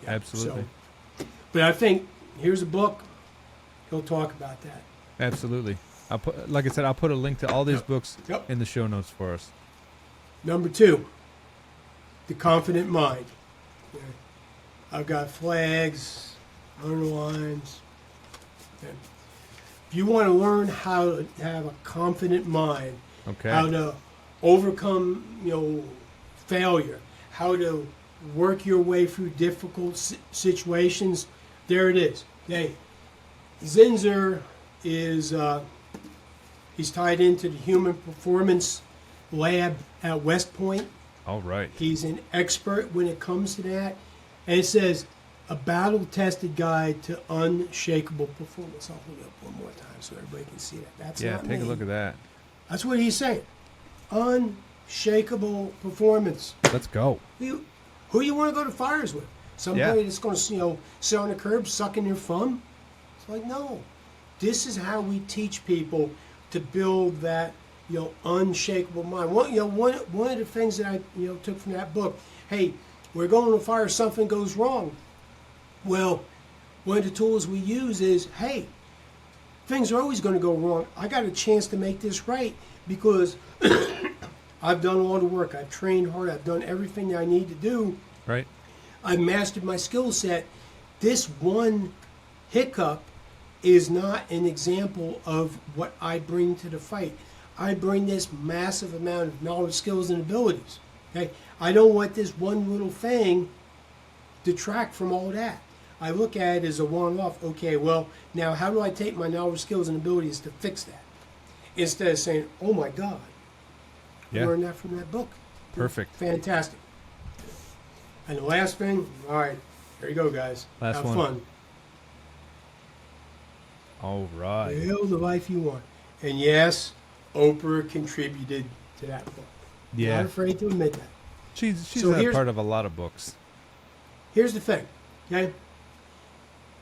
absolutely. So, but I think here's a book. He'll talk about that. Absolutely. I'll put, like I said, I'll put a link to all these books in the show notes for us. Number 2, The Confident Mind. Okay. I've got flags, underlines. Okay. If you want to learn how to have a confident mind, how to overcome, you know, failure, how to work your way through difficult situations, there it is. Okay. Zinzer is he's tied into the Human Performance Lab at West Point. All right. He's an expert when it comes to that. And it says, a battle-tested guide to unshakable performance. I'll hold it up one more time so everybody can see that. That's not take me. a look at that. That's what he's saying. Unshakable performance. Let's go. Who you want to go to fires with? Somebody that's going to, you know, sit on the curb sucking their thumb? It's like, no. This is how we teach people to build that, you know, unshakable mind. One of the things that I, you know, took from that book, hey, we're going to fire, something goes wrong. Well, one of the tools we use is, hey, things are always going to go wrong. I got a chance to make this right because I've done all the work. I've trained hard. I've done everything that I need to do. Right. I've mastered my skill set. This one hiccup is not an example of what I bring to the fight. I bring this massive amount of knowledge, skills, and abilities. Okay? I don't want this one little thing detract from all that. I look at it as a one-off. Okay, well, now how do I take my knowledge, skills, and abilities to fix that? instead of saying, "Oh my God, I Yeah. learned that from that book." Perfect. Fantastic. And the last thing, all right, there you go, guys. Last Have one. fun. All right. Live the life you want. And yes, Oprah contributed to that book. Yeah. Not afraid to admit that. She's So a part of a lot of books. Here's the thing, okay?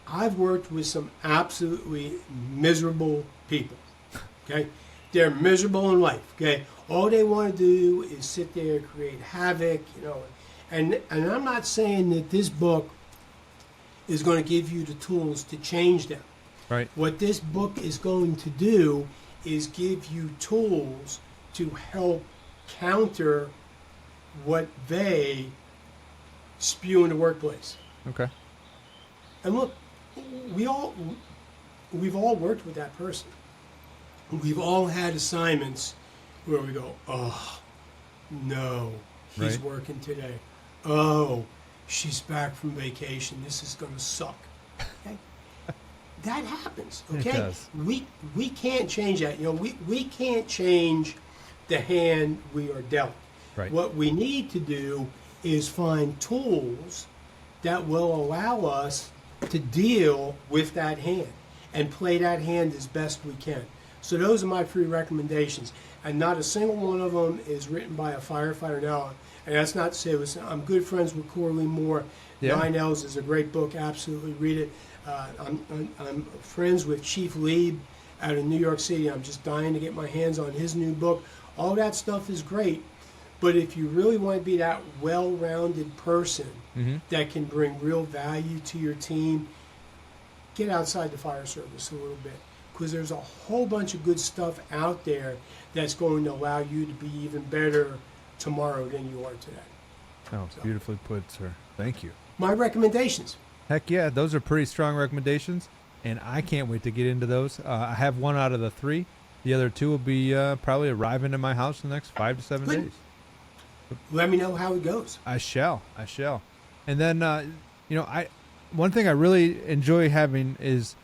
I've worked with some absolutely miserable people, okay? They're miserable in life, okay? All they want to do is sit there, create havoc, And I'm not saying that this book is going to give you the tools to change them. Right. What this book is going to do is give you tools to help counter what they spew in the workplace. Okay. And look, we've all worked with that person. We've all had assignments where we go, oh, no, he's Right. working today. Oh, she's back from vacation. This is going to suck. Okay? That happens. Okay, It does. We can't change that. We can't change the hand we are dealt. Right. What we need to do is find tools that will allow us to deal with that hand and play that hand as best we can. So those are my 3 recommendations, and not a single one of them is written by a firefighter. Now, and that's not to say I'm good friends with Corley Moore. Yeah. 9 L's is a great book. Absolutely read it. I'm friends with Chief Lieb out of New York City. I'm just dying to get my hands on his new book. All that stuff is great, but if you really want to be that well-rounded person that can bring real value to your team, get outside the fire service a little bit, because there's a whole bunch of good stuff out there that's going to allow you to be even better tomorrow than you are today. Oh, beautifully put, sir. Thank you. My recommendations. Heck yeah, those are pretty strong recommendations, and I can't wait to get into those. I have 1 out of the 3. The other 2 will be probably arriving at my house in the next 5 to 7 Good. days. Let me know how it goes. I shall. And then, one thing I really enjoy having is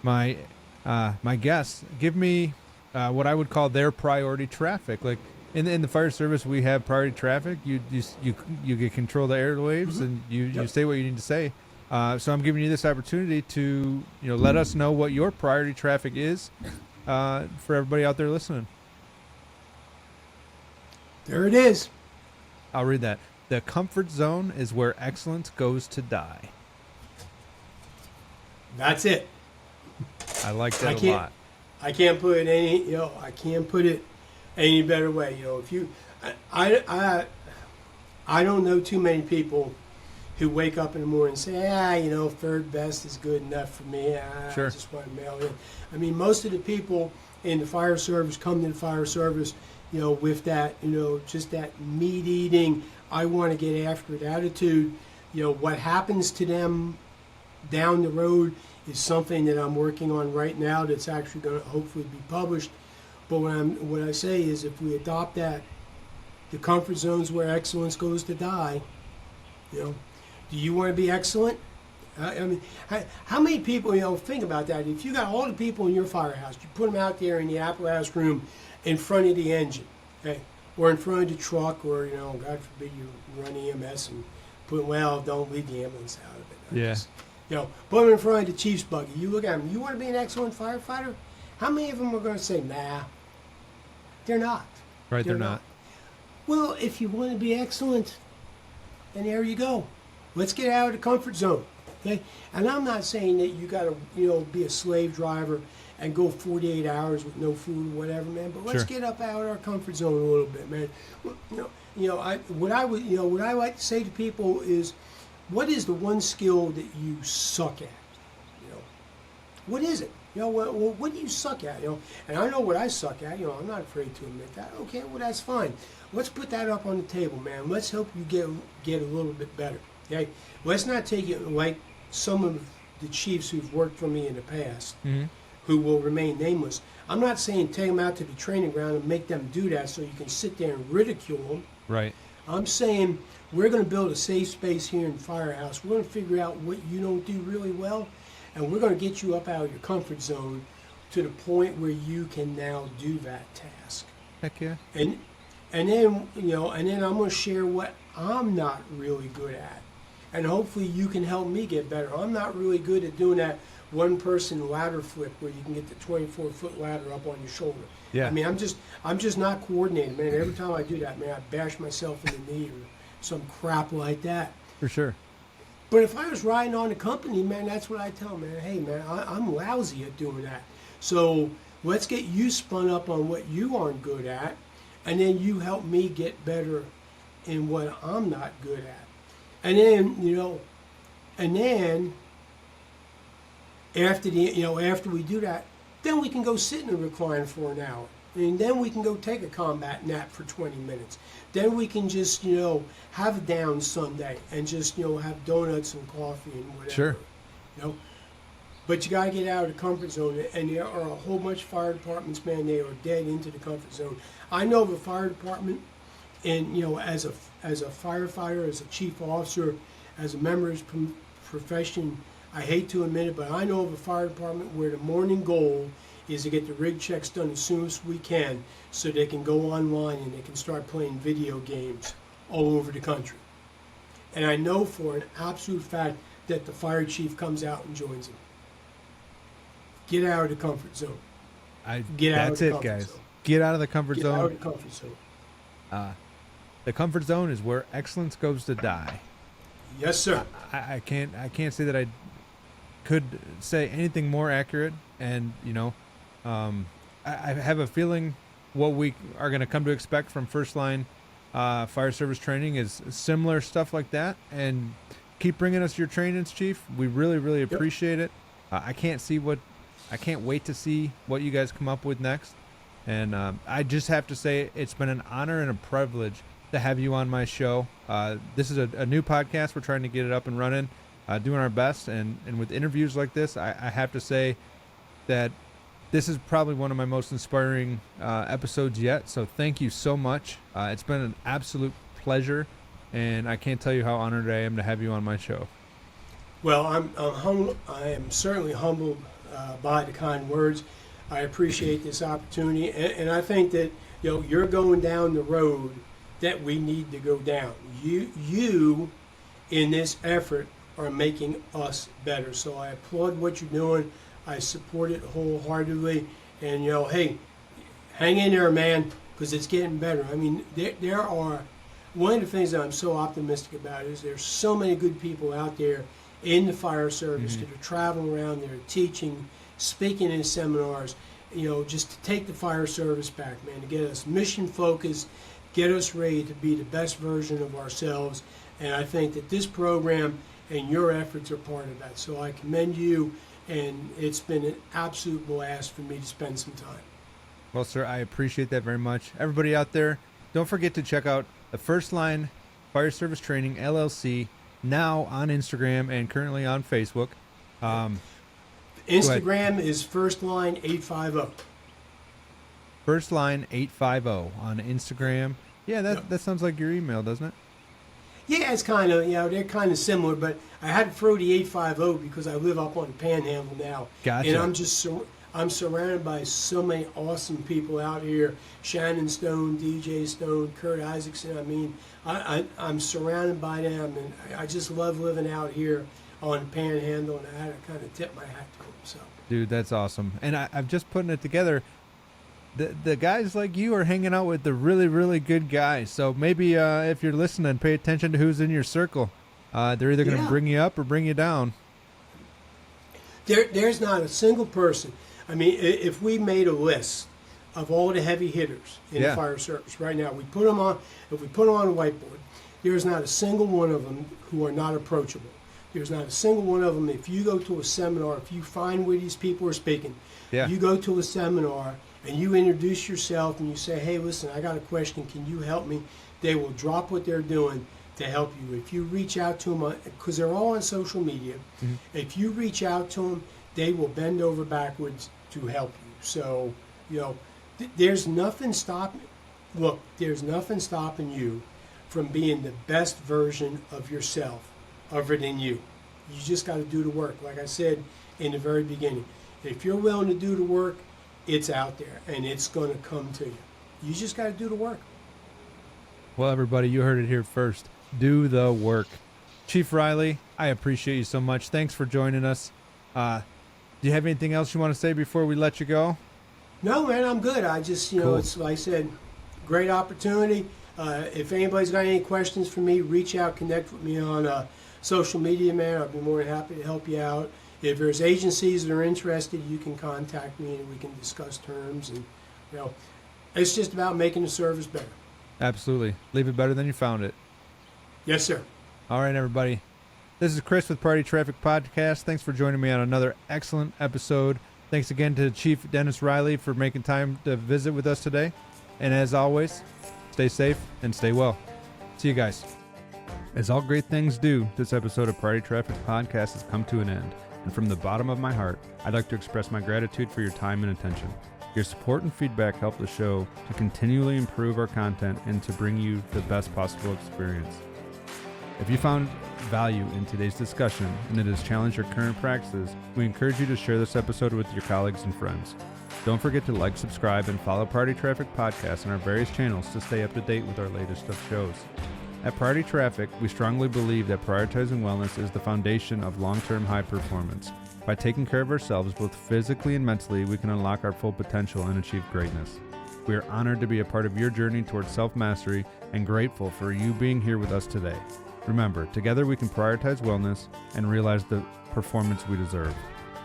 my my guests give me what I would call their priority traffic. Like in the fire service, we have priority traffic. You get control of the airwaves, and you say what you need to say. So I'm giving you this opportunity to let us know what your priority traffic is for everybody out there listening. There it is. I'll read that. The comfort zone is where excellence goes to die. That's it. I like that a lot. I can't put it any better way. If you, I don't know too many people who wake up in the morning and say, third best is good enough for me. Sure. I just want to mail in. I mean, most of the people in the fire service come to the fire service, with that, just that meat eating, I want to get after it attitude. What happens to them down the road is something that I'm working on right now that's actually going to hopefully be published. But what I say is, if we adopt that, the comfort zones where excellence goes to die, do you want to be excellent? I mean, how many people, think about that. If you got all the people in your firehouse, you put them out there in the apparatus room in front of the engine, okay, or in front of the truck, or, God forbid you run EMS and don't leave the ambulance out of it. Yeah. Put them in front of the chief's buggy. You look at them, you want to be an excellent firefighter? How many of them are going to say, nah? They're not. Right, they're not. Well, if you want to be excellent, then there you go. Let's get out of the comfort zone. Okay? And I'm not saying that you got to, be a slave driver and go 48 hours with no food or whatever, man. But let's get up out of our comfort zone a little bit, man. What I like to say to people is, what is the one skill that you suck at? What is it? What do you suck at? And I know what I suck at. I'm not afraid to admit that. Okay, well, that's fine. Let's put that up on the table, man. Let's help you get a little bit better. Okay, let's not take it like some of the chiefs who've worked for me in the past, who will remain nameless. I'm not saying take them out to the training ground and make them do that so you can sit there and ridicule them. Right. I'm saying we're going to build a safe space here in Firehouse. We're going to figure out what you don't do really well, and we're going to get you up out of your comfort zone to the point where you can now do that task. Heck yeah. And then, and then I'm going to share what I'm not really good at. And hopefully you can help me get better. I'm not really good at doing that one-person ladder flip where you can get the 24-foot ladder up on your shoulder. Yeah. I mean, I'm just not coordinated, man. Every time I do that, man, I bash myself in the knee or some crap like that. For sure. But if I was riding on the company, man, that's what I tell them, man. Hey, man, I'm lousy at doing that. So let's get you spun up on what you aren't good at, and then you help me get better in what I'm not good at. And then, and then after we do that, then we can go sit in a recline for an hour. And then we can go take a combat nap for 20 minutes. Then we can just, have a down Sunday and just, have donuts and coffee and whatever. Sure. But you got to get out of the comfort zone. And there are a whole bunch of fire departments, man, they are dead into the comfort zone. I know of a fire department, and, as a firefighter, as a chief officer, as a member of his profession, I hate to admit it, but I know of a fire department where the morning goal is to get the rig checks done as soon as we can so they can go online and they can start playing video games all over the country. And I know for an absolute fact that the fire chief comes out and joins them. Get out of the comfort zone. That's it, guys. Get out of the comfort zone. Get out of the comfort zone. The comfort zone is where excellence goes to die. Yes, sir. I can't say that I could say anything more accurate. And I have a feeling what we are going to come to expect from first line fire service training is similar stuff like that. And keep bringing us your trainings, Chief. We really, really appreciate it. I can't wait to see what you guys come up with next. And I just have to say it's been an honor and a privilege to have you on my show. This is a new podcast. We're trying to get it up and running, doing our best. And with interviews like this, I have to say that this is probably one of my most inspiring episodes yet. So thank you so much. It's been an absolute pleasure, and I can't tell you how honored I am to have you on my show. Well, I am certainly humbled by the kind words. I appreciate this opportunity, and I think that you're going down the road that we need to go down. You in this effort are making us better. So I applaud what you're doing. I support it wholeheartedly, and hey, hang in there, man, because it's getting better. I mean, there are one of the things that I'm so optimistic about is there's so many good people out there in the fire service that are traveling around, they're teaching, speaking in seminars, just to take the fire service back, man, to get us mission focused, get us ready to be the best version of ourselves. And I think that this program and your efforts are part of that. So I commend you, and it's been an absolute blast for me to spend some time. Well, sir, I appreciate that very much. Everybody out there, don't forget to check out the First Line Fire Service Training LLC, now on Instagram and currently on Facebook. Instagram is First Line 850. First Line 850 on Instagram. Yeah, that sounds like your email, doesn't it? Yeah, it's kind of, they're kind of similar, but I had to throw the 850 because I live up on the Panhandle now. Gotcha. And I'm surrounded by so many awesome people out here. Shannon Stone, DJ Stone, Kurt Isaacson. I mean, I'm surrounded by them, and I just love living out here on the Panhandle, and I had to kind of tip my hat to them. So, dude, that's awesome. And I'm just putting it together. The guys like you are hanging out with the really, really good guys. So maybe if you're listening, pay attention to who's in your circle. They're either going to bring you up or bring you down. There's not a single person. I mean, if we made a list of all the heavy hitters in the fire service right now, if we put them on a whiteboard, there's not a single one of them who are not approachable. There's not a single one of them. If you go to a seminar, if you find where these people are speaking, you go to a seminar and you introduce yourself and you say, hey, listen, I got a question. Can you help me? They will drop what they're doing to help you. If you reach out to them, because they're all on social media, if you reach out to them, they will bend over backwards to help you. So, there's nothing stopping you from being the best version of yourself other than you. You just got to do the work. Like I said in the very beginning, If you're willing to do the work, it's out there and it's going to come to you. You just got to do the work. Well, everybody, you heard it here first. Do the work. Chief Reilly, I appreciate you so much. Thanks for joining us. Do you have anything else you want to say before we let you go? No, man, I'm good. I just, Cool. it's like I said, great opportunity. If anybody's got any questions for me, reach out, connect with me on social media, man. I'll be more than happy to help you out. If there's agencies that are interested, you can contact me and we can discuss terms. And, it's just about making the service better. Absolutely. Leave it better than you found it. Yes, sir. All right, everybody. This is Chris with Priority Traffic Podcast. Thanks for joining me on another excellent episode. Thanks again to Chief Dennis Reilly for making time to visit with us today. And as always, stay safe and stay well. See you guys. As all great things do, this episode of Priority Traffic Podcast has come to an end. And from the bottom of my heart, I'd like to express my gratitude for your time and attention. Your support and feedback help the show to continually improve our content and to bring you the best possible experience. If you found value in today's discussion and it has challenged your current practices, we encourage you to share this episode with your colleagues and friends. Don't forget to like, subscribe, and follow Priority Traffic Podcast on our various channels to stay up to date with our latest of shows. At Priority Traffic, we strongly believe that prioritizing wellness is the foundation of long-term high performance. By taking care of ourselves both physically and mentally, we can unlock our full potential and achieve greatness. We are honored to be a part of your journey towards self-mastery and grateful for you being here with us today. Remember, together we can prioritize wellness and realize the performance we deserve.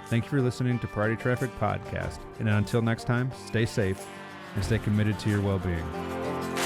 Thank you for listening to Priority Traffic Podcast. And until next time, stay safe and stay committed to your well-being.